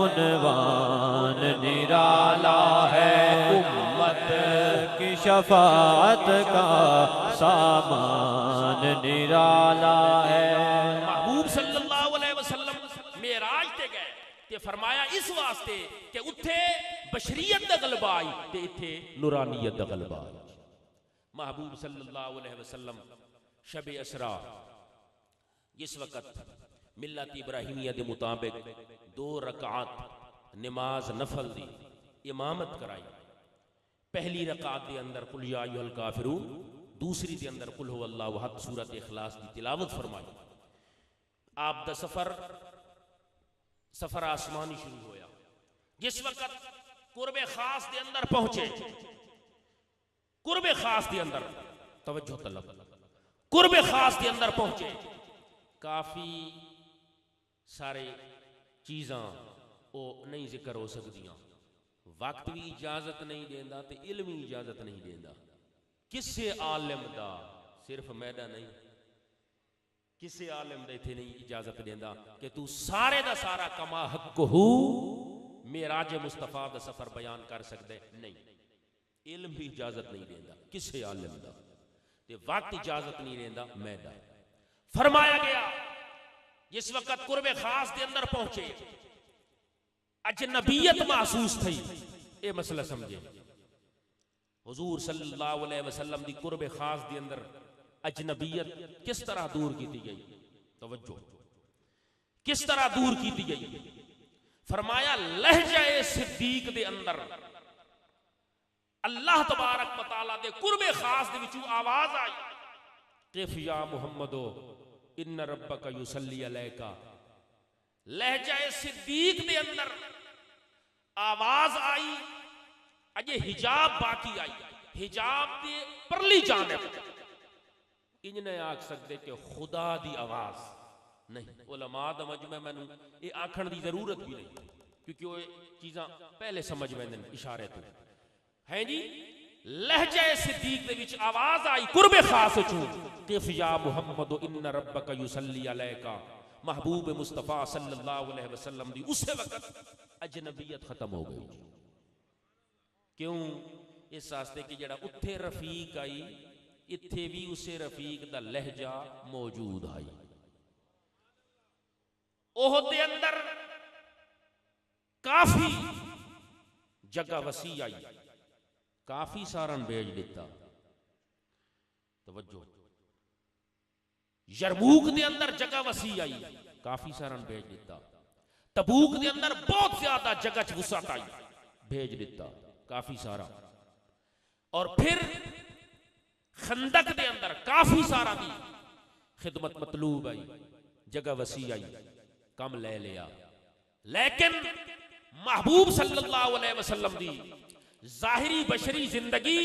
उन्वान निराला है। उम्मत की शफाअत का सामान निराला है। महबूब सल्लल्लाहु अलैहि वसल्लम मेराज ते गए ते फरमाया इस वास्ते कि उत्थे बशरियत दा गलबा आई ते इत्थे नूरानियत दा गलबा आई। महबूब सल्लल्लाहु अलैहि वसल्लम शब असरा जिस वक़्त मिल्लत इब्राहिमिया के मुताबिक 2 रकात नमाज नफल दी इमामत कराई। पहली रकात के अंदर कुल या अय्युहल काफिरून, दूसरी के अंदर कुल हुवल्लाहु अहद सूरत इखलास की तिलावत फरमाई। आप दा सफर आसमानी शुरू होया। जिस वक़्त कुर्बे खास के अंदर पहुंचे, कुर्बे खास के अंदर तवज्जो तलब, कुर्बे खास के अंदर पहुंचे, काफी सारे चीज़ां वो नहीं जिक्र हो सकदियां। वक्त भी इजाजत नहीं देंदा ते इल्म भी इजाजत नहीं देंदा। किसे आलिम दा सिर्फ मैदा नहीं, किसे आलिम दा इत्थे नहीं इजाजत देंदा कि तू सारे दा सारा कमा हक़्क़हू मेराज मुस्तफा दा सफर बयान कर सकदे नहीं। इल्म भी इजाजत नहीं देंदा किसे आलिम दा, ते वक्त इजाजत नहीं देंदा मैदा। फरमाया गया जिस वक़्त कुर्बे खास के अंदर पहुंचे, अजनबियत महसूस थी। ये मसला समझे, हुजूर सल्लल्लाहु अलैहि वसल्लम दी कुर्बे खास के अंदर अजनबियत किस तरह दूर की गई। तवज्जो, किस तरह दूर की गई। फरमाया लहजाए सिद्दीक दे अंदर अल्लाह तबारक व तआला दे कुर्बे खास दे विचों आवाज आई, किफ या मुहम्मदो इन्न रब्बका युसल्ली अलैका। लहजाए सिद्दीक दे अंदर आवाज आई, अजे हिजाब बाकी आई। हिजाब दे परली जानिब इन्हें आख सकते कि खुदा दी आवाज नहीं। उलमा दा मजमा मैनू ये आखण दी जरूरत भी नहीं, क्योंकि वो चीज़ां पहले समझ वैंदे इशारे तो है जी। लहजाए सिद्दीक दे विच आवाज आई कुर्बे खास चूं, किफ या मुहम्मद इन्न रब्बका युसल्ली अलैका। महबूब मुस्तफा सल्लल्लाहु अलैहि वसल्लम दी उसे वक्त अजनबियत खत्म हो गई। क्यों? इस वास्ते कि जेड़ा उत्थे रफीक आई, इत्थे भी उसे रफीक दा लहजा मौजूद आई। ओहद दे अंदर काफी जगह वसी आई, काफी सारन भेज दिता। तवज्जो, यरमूक दे अंदर जगह वसी आई, काफी सारन भेज दिता। तबूक दे अंदर बहुत ज्यादा जगह च वसअत आई, भेज दिता काफी सारा। और फिर खंदक दे अंदर काफी सारा भी खिदमत मतलूब आई, जगह वसी आई, कम ले लिया। लेकिन महबूब सल्लल्लाहु अलैहि वसल्लम दी जाहिरी बशरी जिंदगी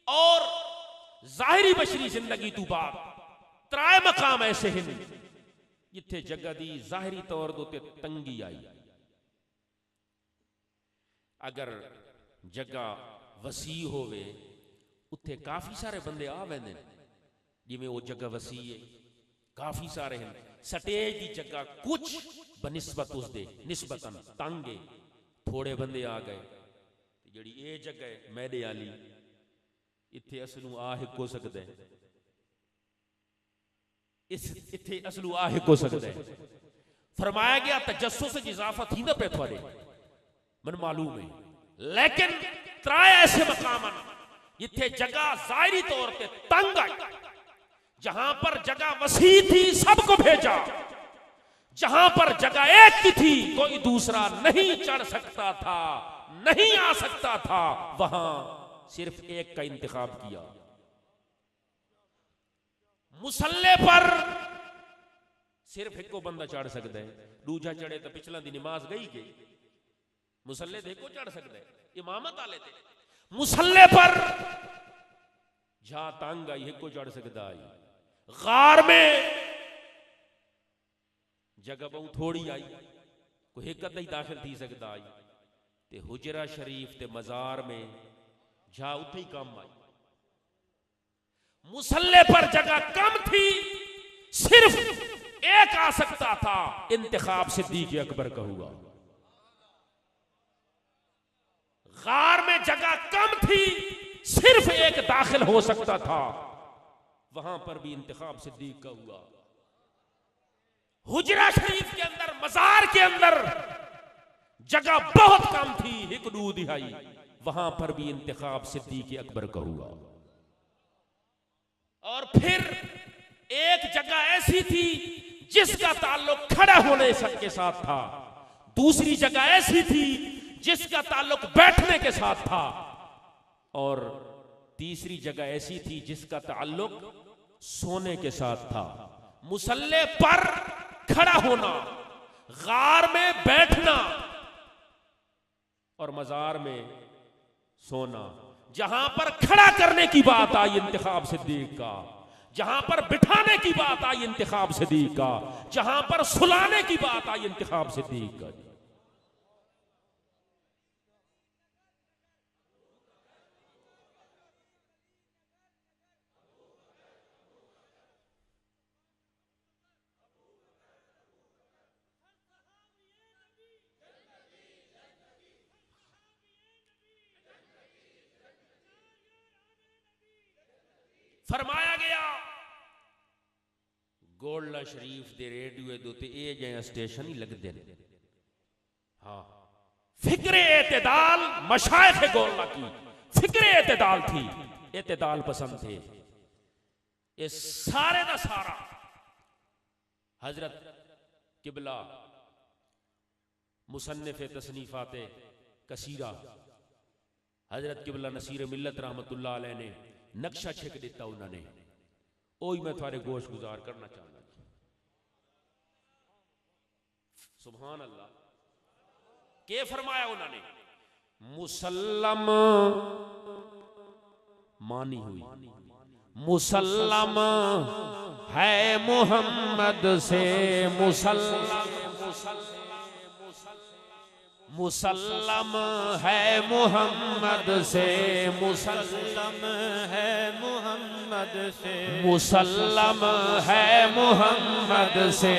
और जाहिरी बशरी जिंदगी तो बाद त्राए मकाम ऐसे हैं जिथे जगह दी जाहिरी तौर ते तंगी आई। अगर जगह वसी होवे उत्थे काफी सारे बंदे आ वैंदे ने, जिवें वो जगह वसी है, काफी सारे हैं। स्टेज की जगह कुछ बनिस्बत उसदे निस्बतन तंग है, थोड़े बंदे आ गए। जिहड़ी ये जगह है मैदे आली, इत्थे असलू आ हिक हो सकदा है, इत्थे असलू आ हिक हो सकदा है। फरमाया गया तजस्सुस च इजाफा थींदा पे थोड़े मन मालूम है, लेकिन त्राए ऐसे मकाम जिथे जगह जाहिरी तौर पे तंग आई, जहां पर जगह वसी थी सबको भेजा, जहां पर जगह एक की थी, कोई दूसरा नहीं चढ़ सकता था, नहीं आ सकता था, वहां सिर्फ एक का इंतखाब किया। मुसल्ले पर सिर्फ एक को बंदा चढ़ सकता है, दूजा चढ़े तो पिछला दी नमाज गई। मुसल्ले देखो चढ़ सकता है, इमामत आ लेते। मुसल्ले पर जा तंग आई एक को चढ़ सकता है, गार में जगह बहुत थोड़ी आई, कोई एक ही दाखिल थी सकता आई, ते हुजरा शरीफ ते मजार में जा उठे ही कम आई। मुसल्ले पर जगह कम थी, सिर्फ एक आ सकता था, इंतखाब सिद्दीक़ अकबर का हुआ। गार में जगह कम थी, सिर्फ एक दाखिल हो सकता था, वहां पर भी इंतखाब सिद्दीक़ का हुआ। हुजरा शरीफ के अंदर, मजार के अंदर जगह बहुत कम थी, एक दू दिहाई, वहां पर भी इंतखाब सिद्दीक़ अकबर का हुआ। और फिर एक जगह ऐसी थी जिसका ताल्लुक खड़ा होने के साथ था, दूसरी जगह ऐसी थी जिसका ताल्लुक बैठने के साथ था, और तीसरी जगह ऐसी थी जिसका ताल्लुक सोने के साथ था। मुसल्ले पर खड़ा होना, गार में बैठना और मजार में सोना। जहां पर खड़ा करने की बात आई इंतखाब सिद्दीक़ का, जहां पर बिठाने की बात आई इंतखाब सिद्दीक़ का, जहां पर सुलाने की बात आई इंतखाब सिद्दीक़ का। फरमाया गया गोल्ला शरीफ दे रेडियो दोते ए जया स्टेशन ही लगते हैं। हाँ, फिक्रे एतदाल मशाइख गोल्ला की फिक्रे एतदाल थी, एतदाल पसंद थे। ये सारे का सारा हजरत किबला मुसन्निफ तसनीफाते कसीरा हजरत किबला नसीर मिल्लत रहमतुल्लाह अलैह ने नक्शा छेक दिता उन्होंने, ओही मैं थारे गोश गुजार करना चाहता। सुभान अल्लाह, के फरमाया उन्होंने? मुसल्लम मानी हुई, मुसल्लम है मोहम्मद से, मुसल्लम है मोहम्मद से, मुसल्लम है मोहम्मद से, मुसल्लम है मोहम्मद से,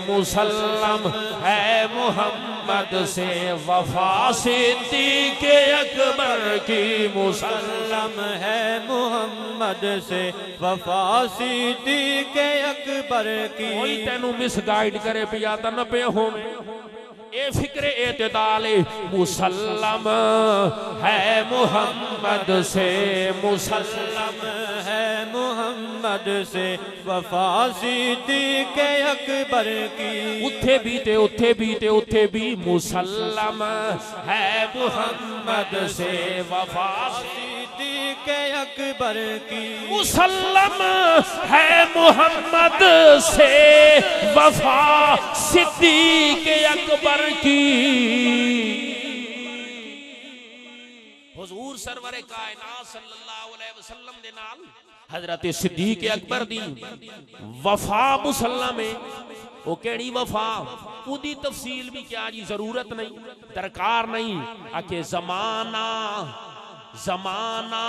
मुसल्लम है मोहम्मद से, वफा सिद्दीक़ अकबर की, मुसल्लम है मोहम्मद से, वफा सिद्दीक़ अकबर की। कोई तेनू मिस गाइड करे पिया तो न पे हो। ए फिक्रे एतदाल मुसल्लम है मोहम्मद से, मुसल्लम है मोहम्मद से, वफा सिद्दीक़ अकबर की। उथे भी मुसल्लम है मोहम्मद से, वफा सिद्दीक़ अकबर की। मुसल्लम है मोहम्मद से, वफा सिद्दीक़ अकबर की। हुजूर सरवरे कायनात सल्लल्लाहु अलैहि वसल्लम दे नाल हजरत सिद्दीक़ अकबर दी वफा मुसल्ला में, वो केड़ी वफा, उदी तफसील भी क्या जी जरूरत नहीं, दरकार नहीं। आके जमाना जमाना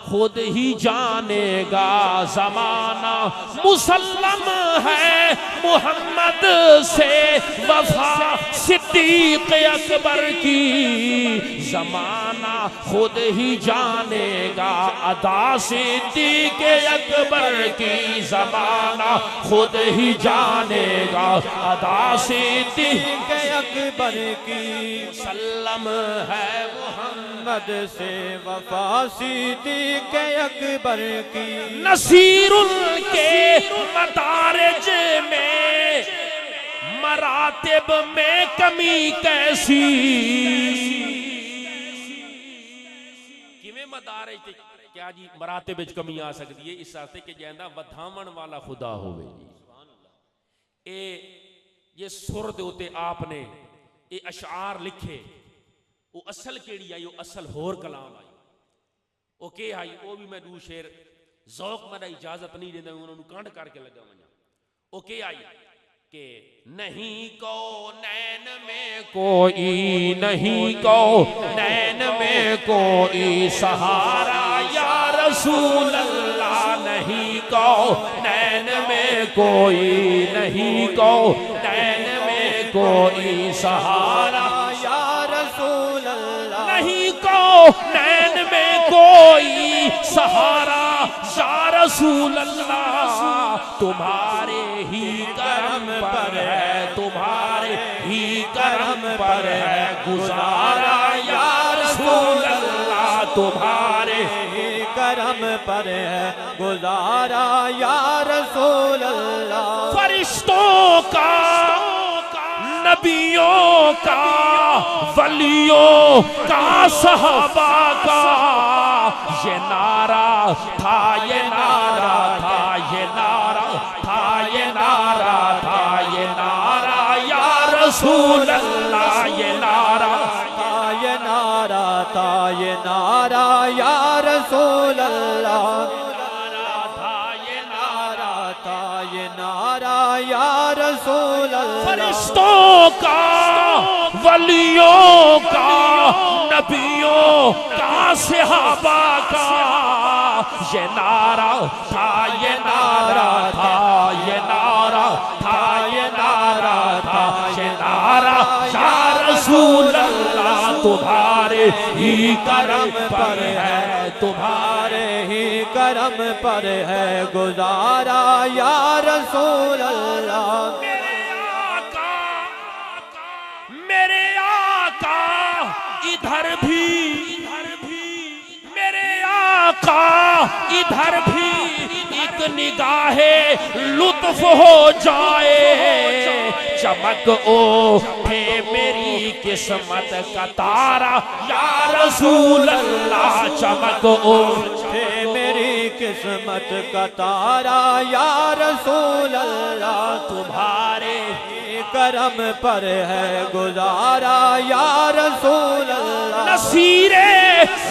खुद ही जानेगा, जमाना मुसल्लम है मोहम्मद से, वफा सिद्दीक़ अकबर की। जमाना खुद ही जानेगा, अदा सिद्दीक़ अकबर की। जमाना खुद ही जानेगा, अदा सिद्दीक़ अकबर की। मुसल्लम है मोहम्मद से, वफा सिद्दीक़ अकबर की। नसीरुल के मदारिज में मरातिब में कमी कैसी किवें मदारे क्या जी मरातिब विच कमी आ सकती है इस वास्ते कि जैंदा वधावण वाला खुदा होवे जी ये सुर दे उत्ते आपने ये अशार लिखे वो असल केड़ी आई वो असल होर कलाम आई वो के आई वो भी मैं दू शेर ज़ौक मदा इजाजत नहीं देंदा उन्होंने कांड करके लगा वना वो के आई कि नहीं को नैन में कोई नहीं को नैन में कोई सहारा या रसूल अल्लाह नहीं को नैन में कोई नहीं को नैन में कोई सहारा या रसूल अल्लाह नहीं को नैन में कोई सहारा या रसूल अल्लाह तुम्हारे ही करम पर है तुम्हारे ही करम पर है गुजारा या रसूल अल्लाह तुम्हारे ही करम पर है गुजारा या रसूल अल्लाह फरिश्तों का नबियों का वलियों का सहाबा का ये नारा था ये नारा था ये नारा था ये नारा था ये नारा या रसूल अल्लाह ये नारा था ये नारा था ये नारा या रसूल अल्लाह था ये नारा था ये नारा या रसूल अल्लाह फरिश्तों का वलियों का नबियों का सहाबा का ये नारा था ये नारा था ये नारा था ये नारा था ये नारा या रसूल अल्लाह तुम्हारे ही करम पर है तुम्हारे ही करम पर है गुजारा या रसूल अल्लाह मेरे आका इधर भी मेरे आका इधर भी एक निगाहे लुत्फ हो जाए चमक उठे मेरी किस्मत का तारा या रसूल अल्लाह चमक उठे मेरी किस्मत का तारा या रसूल अल्लाह तुम्हारे करम पर है गुजारा या रसूल अल्लाह नसीरे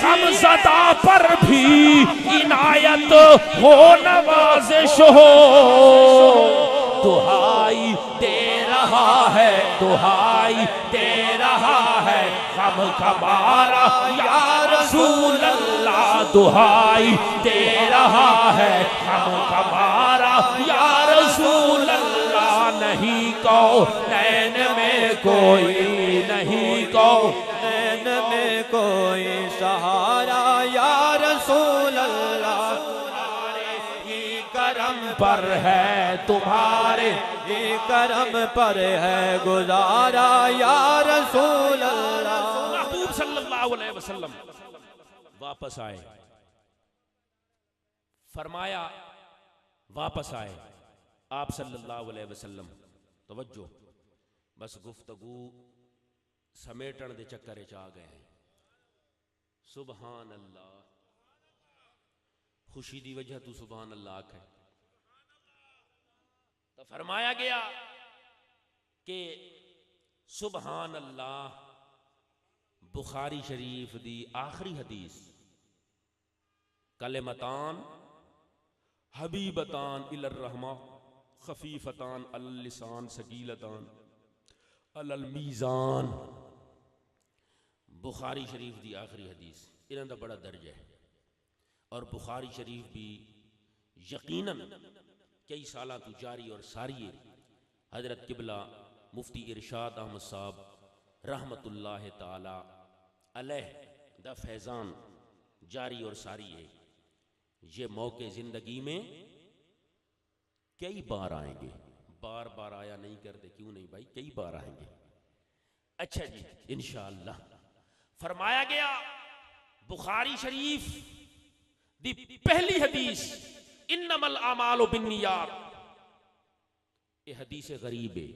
हमज़दा पर भी इनायत हो नवाजिश हो दुहाई दे रहा है दुहाई दे रहा है हम हमारा या रसूल अल्लाह दुहाई दे रहा है हम हमारा या रसूल अल्लाह नहीं को नैन में कोई नहीं को नैन में कोई सहारा या रसूल अल्लाह करम पर है तुम्हारे ही करम पर है गुजारा या रसूल अल्लाह महबूब सल्लल्लाहु अलैहि वसल्लम वापस आए फरमाया वापस आए आप सल्लल्लाहु अलैहि वसल्लम तवज्जो बस गुफ्तगू समेटन दे चक्कर च आ गए हैं सुभान अल्लाह खुशी दी वजह तू सुभान अल्लाह आखे तो फरमाया गया कि सुभान अल्लाह बुखारी शरीफ दी आखिरी हदीस कलेमतान हबीबतान इलर रहमा खफीफतान अल लिसान सकीलतान अल मीज़ान बुखारी शरीफ दी आखिरी हदीस इन्हां दा बड़ा दर्ज है और बुखारी शरीफ भी यकीनन कई साल तो जारी और सारी है हजरत किबला मुफ्ती इरशाद अहमद साहब रहमतुल्लाह ताला अलैह दा फैज़ान जारी और सारी है ये मौके ज़िंदगी में कई बार आएंगे बार बार आया नहीं करते क्यों नहीं भाई कई बार आएंगे अच्छा जी इंशाअल्लाह फरमाया गया बुखारी शरीफ दी पहली हदीस इन्नमल आमालु बिन्नियात ये हदीस गरीब है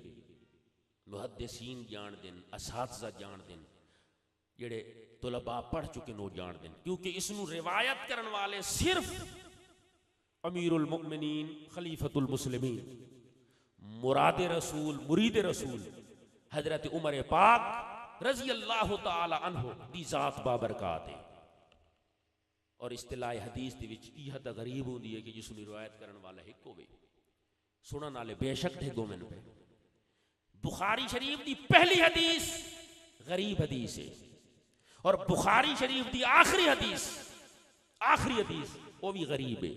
मुहद्दिसीन जान दिन, असातिज़ा जान दिन, जेड़े तुलबा पढ़ चुके नो जान दिन, क्योंकि इसनू रिवायत करने वाले सिर्फ अमीरुल मुमिनीन खलीफतुल मुस्लिमीन मुराद रसूल मुरीद रसूल हजरत उमर पाक रजी अल्लाह तआला अन्हु दी जात बाबरकात है। और इस्तिलाह हदीस दे विच इह तां गरीब होंदी है कि जिसनू रिवायत करने वाला एक होवे, सुनन वाले बेशक थे गोमेन पे। बुखारी शरीफ दी पहली हदीस गरीब हदीस है और बुखारी शरीफ दी आखिरी हदीस वो भी गरीब है।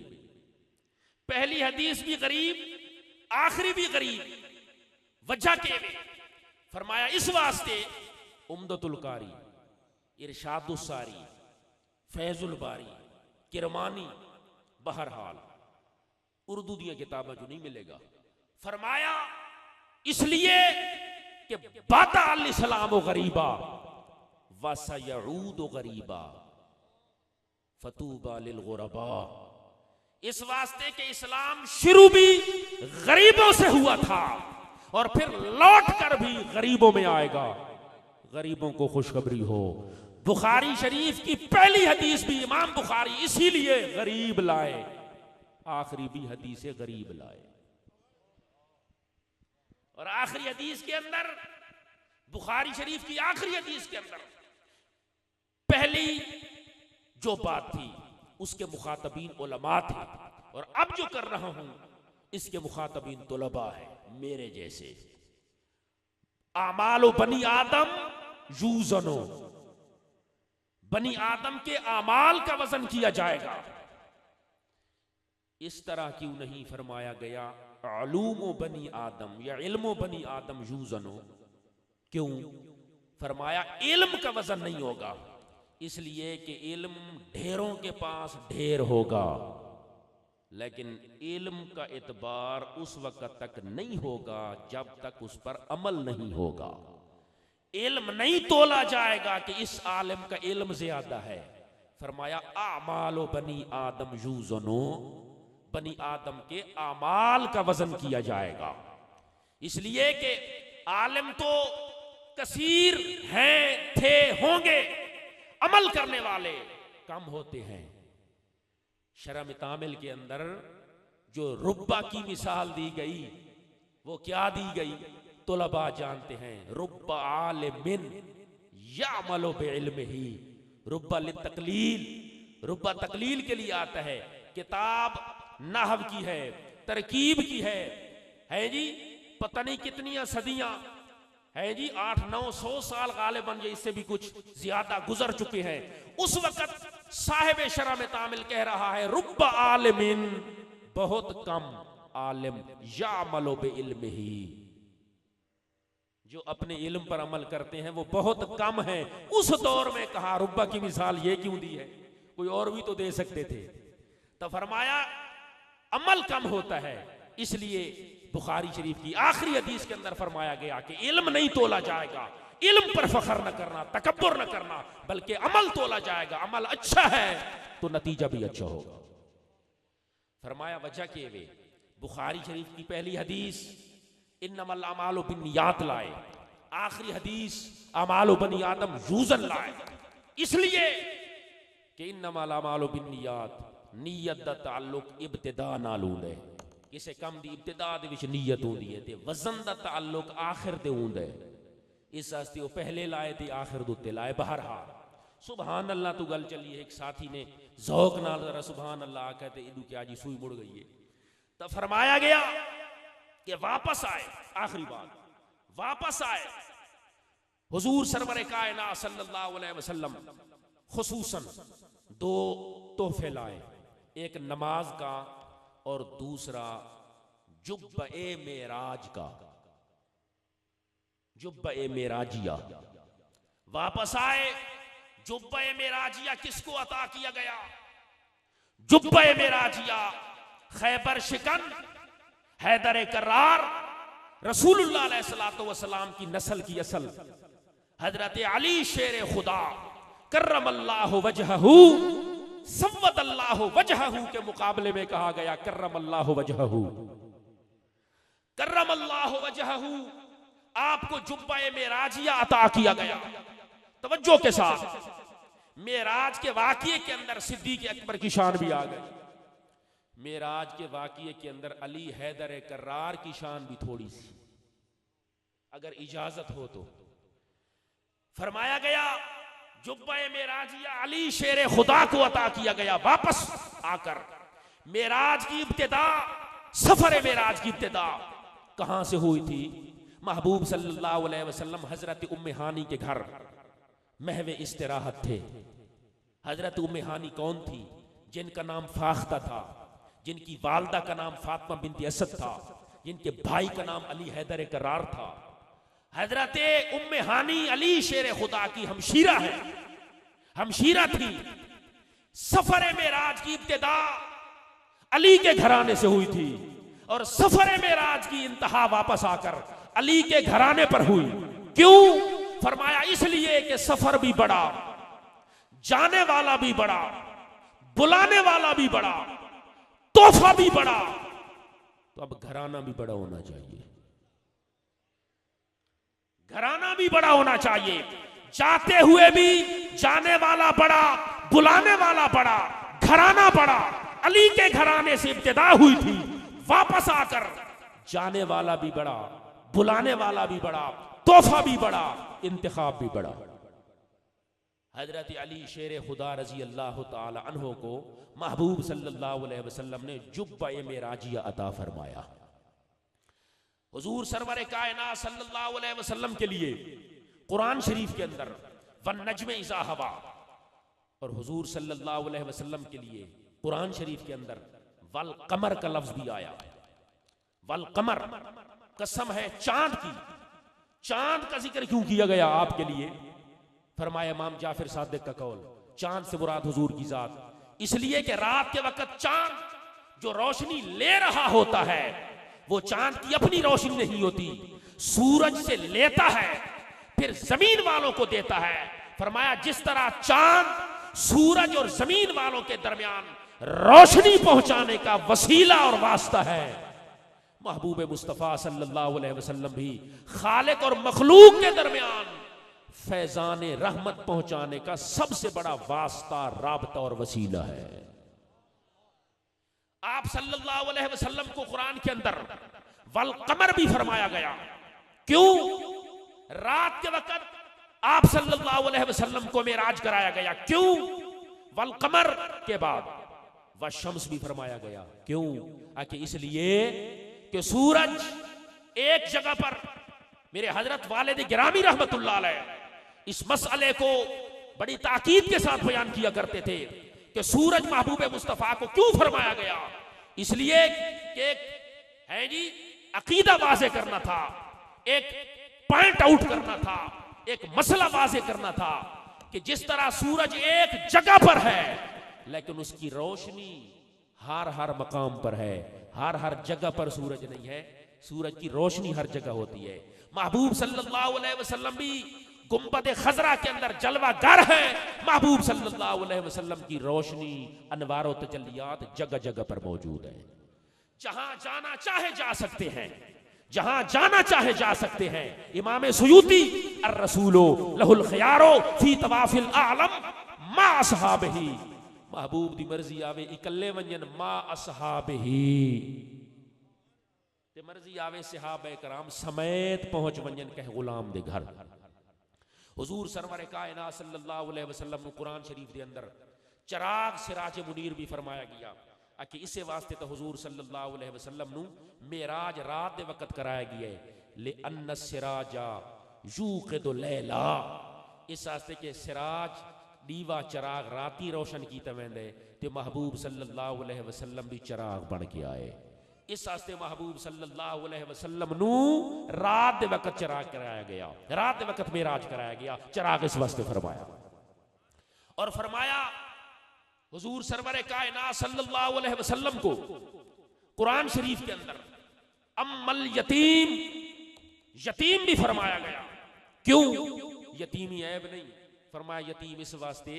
पहली हदीस भी गरीब, आखिरी भी गरीब। वजह के वे फरमाया इस वास्ते उम्दतुल कारी, इरशादुस सारी, फैजुल बारी, किरमानी, बहरहाल उर्दू दी किताबों जो नहीं मिलेगा। फरमाया इसलिए कि बादा अल इस्लाम गरीबा वसयऊद गरीबा फतूबा लिल गुरबा। इस वास्ते के इस्लाम शुरू भी गरीबों से हुआ था और फिर लौट कर भी गरीबों में आएगा। गरीबों को खुशखबरी हो। बुखारी शरीफ की पहली हदीस भी इमाम बुखारी इसीलिए गरीब लाए, आखिरी भी हदीस गरीब लाए। और आखिरी हदीस के अंदर, बुखारी शरीफ की आखिरी हदीस के अंदर पहली जो बात थी उसके मुखातबीन उलमा थे, और अब जो कर रहा हूं इसके मुखातबीन तुलबा है मेरे जैसे। आमालो बनी आदम यूजनो, बनी आदम के आमाल का वजन किया जाएगा। इस तरह क्यों नहीं फरमाया गया अलूमो बनी आदम या इल्मो बनी आदम यूजनो? क्यों फरमाया इल्म का वजन नहीं होगा? इसलिए कि इल्म ढेरों के पास ढेर होगा, लेकिन इल्म का एतबार उस वक्त तक नहीं होगा जब तक उस पर अमल नहीं होगा। इल्म नहीं तोला जाएगा कि इस आलिम का इल्म ज्यादा है। फरमाया आमालो बनी आदम यूजनो, बनी आदम के आमाल का वजन किया जाएगा। इसलिए कि आलिम तो कसीर हैं, थे, होंगे, अमल करने वाले कम होते हैं। शरम तामिल के अंदर जो रुब्बा की मिसाल दी गई वो क्या दी गई? तुलबा जानते हैं, रुब्बा आलिमिन यामलो बिइल्मिही। रुब्बा लितकलील, रुब्बा तकलील के लिए आता है। किताब नहव की है, तरकीब की है जी, पता नहीं कितनी सदियां है जी, 800-900 साल गालिबन, या इससे भी कुछ ज्यादा गुजर चुके हैं। उस वक्त साहिब शरम तामिल कह रहा है रुब्बा आलिमिन, बहुत कम आलिम, यामलो बिइल्मिही, जो अपने इल्म पर अमल करते हैं वो बहुत कम है। उस दौर में कहा रुब्बा की मिसाल ये क्यों दी है? कोई और भी तो दे सकते थे। तो फरमाया अमल कम होता है, इसलिए बुखारी शरीफ की आखिरी हदीस के अंदर फरमाया गया कि इल्म नहीं तोला जाएगा, इल्म पर फख्र न करना, तकब्बुर न करना, बल्कि अमल तोला जाएगा। अमल अच्छा है तो नतीजा भी अच्छा होगा। फरमाया वजह के वे बुखारी शरीफ की पहली हदीस इन्नमल अमालु बिन्नियात लाए, आखिरी हदीस अमालु बनी आदम यूजन लाए, इसलिए कि इन्नमल अमालु बिन्नियात, नीयत दा ताल्लुक इब्तिदा नाल हुंदा है। किसे कम दी इब्तिदा दे विच नीयत होंदी है ते वजन दा ताल्लुक आखिर ते हुंदा है। इस वास्ते वो पहले लाए थे आखिर दुते लाए। बहरहाल सुभान अल्लाह तो गल चली है। एक साथी ने ज़ौक नाल जरा सुभान अल्लाह कहते इदू क्या जी सुई मुड़ गई है। तो फरमाया गया कि वापस आए, आखिरी बात, वापस आए हुजूर सरवर कायनात सल्लल्लाहु अलैहि वसल्लम खुसूसन दो तोहफे लाए, एक नमाज का और दूसरा जुब्बे मेराज का, जुब्बे मेराजिया। वापस आए, जुब्बे मेराजिया किसको अता किया गया? जुब्बे मेराजिया खैबर शिकन हैदर करार रसूलुल्लाह अलैहिस्सलातु वस्सलाम की नस्ल की असल हजरत अली शेर खुदा कर्रमल्लाहु वजहहू सव्वदल्लाहु वजहहू के मुकाबले में कहा गया कर्रमल्लाहु वजहहू, कर्रमल्लाहु वजहहू आपको जुब्बा-ए मेराजिया अता किया गया। तवज्जो के साथ मेराज के वाक़ये के अंदर सिद्दीक़ अकबर की शान भी आ गई। मेराज के वाक़ये के अंदर अली हैदर कर्रार की शान भी थोड़ी सी, अगर इजाजत हो तो। फरमाया गया जुब्बा-ए मेराजिया अली शेर खुदा को अता किया गया। वापस आकर मेराज की इब्तिदा, सफर मेराज की इब्तिदा कहां से हुई थी? महबूब सल्लल्लाहु अलैहि वसल्लम हजरत उम्मे हानी के घर महवे इस्तिराहत थे। हजरत उम्मे हानी कौन थी? जिनका नाम फाख्ता था, जिनकी वालदा का नाम फातिमा बिनत असद था, जिनके भाई का नाम अली हैदर कर्रार था। हजरत उम्मे हानी अली शेर खुदा की हमशीरा है, हमशीरा थी। सफर मेराज की इब्तिदा अली के घराने से हुई थी और सफर मेराज की इंतहा वापस आकर अली के घराने पर हुई। क्यों? फरमाया इसलिए कि सफर भी बड़ा, जाने वाला भी बड़ा, बुलाने वाला भी बड़ा, तोहफा भी बड़ा, तो अब घराना भी बड़ा होना चाहिए। घराना भी बड़ा होना चाहिए। जाते हुए भी जाने वाला बड़ा, बुलाने वाला बड़ा, घराना बड़ा। अली के घराने से इब्तिदा हुई थी, वापस आकर जाने वाला भी बड़ा, बुलाने वाला भी बड़ा, तोहफा भी बड़ा, इंतखाब भी बड़ा। हजरत अली शेर खुदा रजी अल्लाह ताला अन्हो को महबूब सल्लल्लाहु अलैहि वसल्लम ने जुब्बा-ए मेराजिया अता फरमाया। हुजूर सरवर कायनात सल्लल्लाहु अलैहि वसल्लम के लिए कुरान शरीफ के अंदर वन नज्म इज़ा हवा, और हुजूर सल्लल्लाहु अलैहि वसल्लम के लिए कुरान शरीफ के अंदर वल कमर का लफ्ज भी आया। वल कमर, कसम है चांद की। चांद का जिक्र क्यों किया गया आपके लिए? फरमाया इमाम जाफर सादिक का कौल, चांद से मुराद हुजूर की जात। इसलिए कि रात के वक्त चांद जो रोशनी ले रहा होता है वो चांद की अपनी रोशनी नहीं होती, सूरज से लेता है फिर जमीन वालों को देता है। फरमाया जिस तरह चांद सूरज और जमीन वालों के दरमियान रोशनी पहुंचाने का वसीला और वास्ता है, महबूब मुस्तफ़ा सल्लल्लाहु अलैहि वसल्लम भी खालिक और मखलूक के दरमियान फैजान रहमत पहुंचाने का सबसे बड़ा वास्ता, राबता और वसीला है। आप सल्लल्लाहु अलैहि वसल्लम को कुरान के अंदर वल कमर भी फरमाया गया। क्यों? रात के वक्त आप सल्लल्लाहु अलैहि वसल्लम को मेराज कराया गया। क्यों? वल कमर के बाद व शम्स भी फरमाया गया। क्यों? आके इसलिए कि सूरज एक जगह पर, मेरे हजरत वालिद गिरामी रहमतुल्लाह अलैह इस मसले को बड़ी ताकीद के साथ बयान किया करते थे कि सूरज महबूब मुस्तफ़ा को क्यों फरमाया गया। इसलिए कि एक है जी अकीदा वाज़े करना था, एक पॉइंट आउट करना था, एक मसला वाज़े करना था कि जिस तरह सूरज एक जगह पर है लेकिन उसकी रोशनी हर हर मकाम पर है, हर हर जगह पर सूरज नहीं है। सूरज की रोशनी हर जगह होती है। महबूब सल्लल्लाहु अलैहि वसल्लम भी गुंबद खजरा के अंदर जलवागर है। महबूब सल्लल्लाहु अलैहि वसल्लम की रोशनी, अनवार और तजल्लियात जगह जगह पर मौजूद है। जहां जाना चाहे जा सकते हैं, जहां जाना चाहे जा सकते हैं। इमाम सुयूती अर रसूलो लहुल खियारो फी तवाफिल आलम मा असहाबिही, महबूब दी मर्जी आवे इकल्ले वंजन मा असहाबिही, ते मर्जी आवे सहाबे कराम समेत पहुंच वंजन कह गुलाम दे घर। हुजूर सरवर कायनात सल्लल्लाहु अलैहि वसल्लम कुरान शरीफ के अंदर चराग सिराज मुनीर भी फरमाया गया कि इसे वास्ते तो हुजूर सल्लल्लाहु अलैहि वसल्लम नु मेराज रात दे वक्त कराया गया है। ले अन्न सिराजा यूक़िदु लैला, इस वास्ते के सिराज दीवा चराग राती रोशन की तवेंदे ते महबूब सल्लल्लाहु अलैहि वसल्लम भी चराग बन के आए। इस वास्ते महबूब सल्लल्लाहु अलैहि वसल्लम नु रात दे वक्त चराग कराया गया, रात दे वक्त मेराज कराया गया। चराग इस वास्ते फरमाया और फरमाया हुजूर सरवर कायनात सल्लल्लाहु अलैहि वसल्लम को कुरान शरीफ के अंदर अम्मल यतीम, यतीम भी फरमाया गया। क्यों? यतीमी ऐब नहीं, फरमाया यतीम इस वास्ते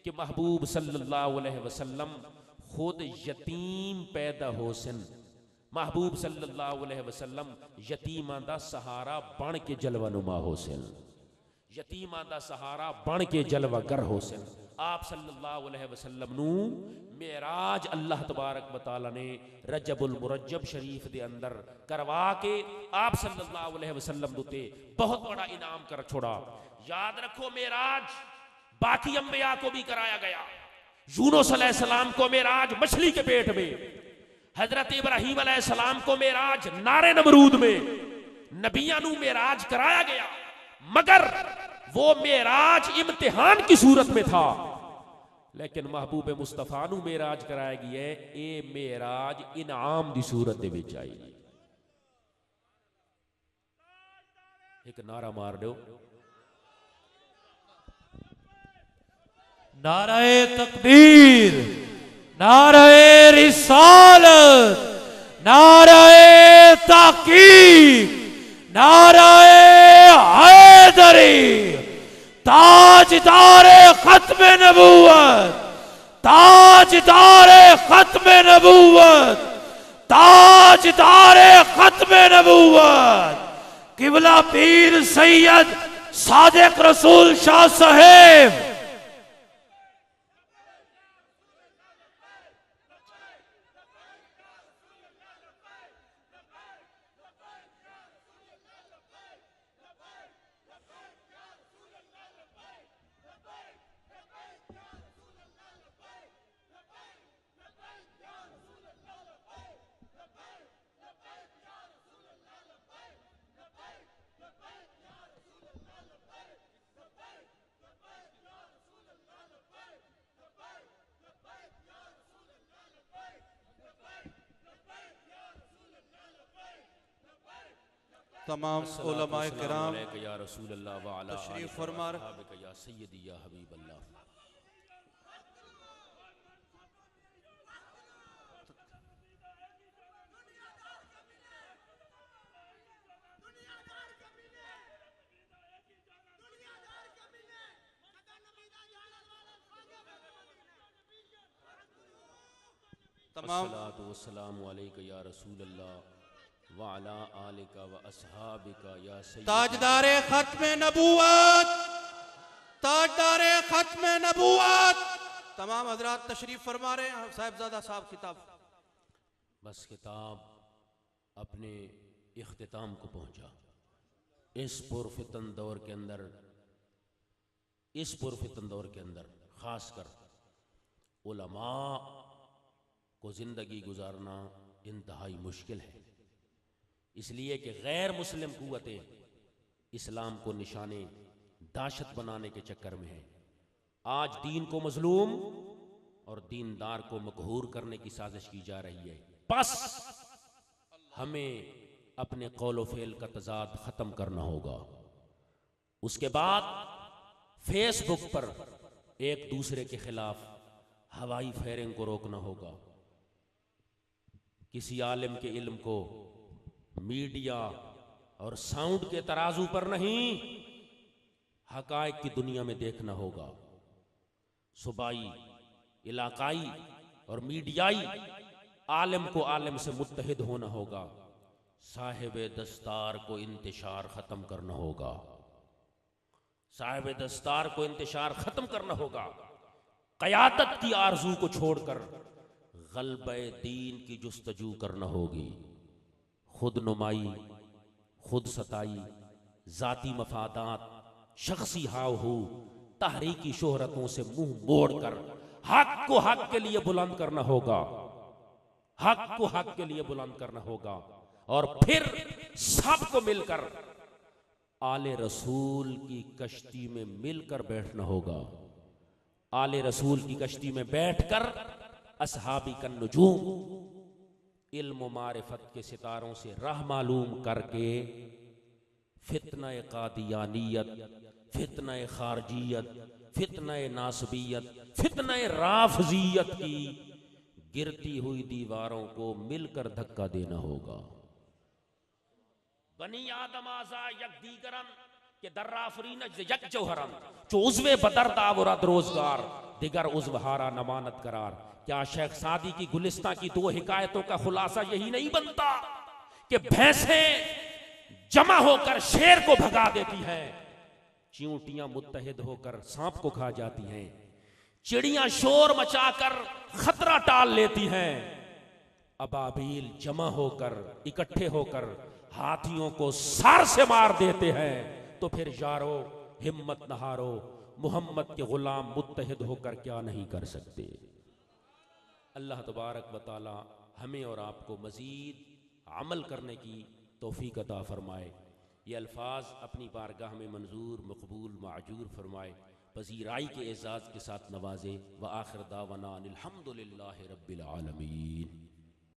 कि महबूब सल्लल्लाहु अलैहि वसल्लम खुद यतीम पैदा हो सन। महबूब सल्लल्लाहु अलैहि वसल्लम यतीमां दा सहारा बन के जलवानुमा हो सन, यतीमां दा सहारा बन के जलवागर हो सन। आप सल्लल्लाहु अलैहि वसल्लम नू मेराज अल्लाह तबारक व तआला ने रजबुल मुरज्जब शरीफ दे अंदर करवा के आप सल्लल्लाहु अलैहि वसल्लम दुते बहुत बड़ा इनाम कर छोड़ा। याद रखो, मेराज बाकी अंबिया को भी कराया गया। यूनुस अलैहिस्सलाम को मेराज मछली के पेट में, हजरत इब्राहीम अलैहिस्सलाम को मेराज नारे नमरूद में, नबियां नू मेराज कराया गया, मगर वो मेराज इम्तिहान की सूरत में था। लेकिन महबूब मुस्तफा नू मेराज कराया गया है, ए मेराज इनाम दी सूरत दे विच आई। एक नारा मार दो, नाराए तकबीर, नाराए रिसालत, नाराए ताकीक, नाराए हैदरी, ताजदारे खत्म नबूवत, ताजदारे खत्म नबूवत, ताजदारे खत्म नबूवत, किबला पीर सैयद सादिक रसूल शाह साहेब। तमाम उलमाए किराम तशरीफ फरमा या सय्यदी या हबीब अल्लाह। तमाम अस्सलामु अलैका या रसूल अल्लाह व अला आलिका व अस्हाबिका या सय्यद। ताजदारे खत्म नबूवत, ताजदारे खत्म नबूवत। तमाम हजरात तशरीफ फरमा रहे हैं। साहिबजादा साहब किताब, बस किताब अपने इख्तिताम को पहुंचा। इस पुरफितन दौर के अंदर, इस पुरफितन दौर के अंदर खासकर उलमा को जिंदगी गुजारना इंतहाई मुश्किल है, इसलिए कि गैर मुस्लिम कुव्वतें इस्लाम को निशाने दाशत बनाने के चक्कर में है। आज दीन को मजलूम और दीनदार को मकहूर करने की साजिश की जा रही है। बस हमें अपने कौलो फेल का तजाद खत्म करना होगा। उसके बाद फेसबुक पर एक दूसरे के खिलाफ हवाई फायरिंग को रोकना होगा। किसी आलिम के इल्म को मीडिया और साउंड के तराजू पर नहीं, हकायक की दुनिया में देखना होगा। सूबाई, इलाकाई और मीडियाई आलिम को आलिम से मुत्तहिद होना होगा। साहिब दस्तार को इंतशार खत्म करना होगा। साहिब दस्तार को इंतशार खत्म करना होगा। क़यादत की आरजू को छोड़कर ग़ल्बे दीन की जुस्तजू करना होगी। खुद नुमाई, खुद सताई, जाती मफादात, शख्सी हाव हो, तहरीकी शोहरतों से मुंह मोड़कर हक को हक के लिए बुलंद करना होगा। हक को हक के लिए बुलंद करना होगा और फिर सबको मिलकर आले रसूल की कश्ती में मिलकर बैठना होगा। आले रसूल की कश्ती में बैठकर असहाबी का नुजूम, इल्म मारिफत के सितारों से राह मालूम करके फितना कादियानियत, फितना खारजियत, फितना नासबियत, फितना राफजियत की गिरती हुई दीवारों को मिलकर धक्का देना होगा। बनी आदम आजा यक दीगरन कि दर्राफरीन यक जौहरम जो उज़्वे बदर दावरद रोजगार दिगर उज़्व हारा नमानत करार। क्या शेख सादी की गुलिस्तां की दो हिकायतों का खुलासा यही नहीं बनता कि भैंसें जमा होकर शेर को भगा देती हैं, चींटियां मुत्तहिद होकर सांप को खा जाती हैं, चिड़ियां शोर मचाकर खतरा टाल लेती हैं, अबाबील जमा होकर इकट्ठे होकर हाथियों को सार से मार देते हैं। तो फिर यारो हिम्मत न हारो, मोहम्मद के गुलाम मुत्तहिद होकर क्या नहीं कर सकते। अल्लाह तबारक व तआला हमें और आपको मजीद अमल करने की तौफीक अता फरमाए। ये अल्फाज अपनी बारगाह में मंजूर मकबूल माजूर फरमाए, पजीराई के एजाज़ के साथ नवाजे। व आखिर दावना अनिल हम्दुलिल्लाहि रब्बिल आलमीन।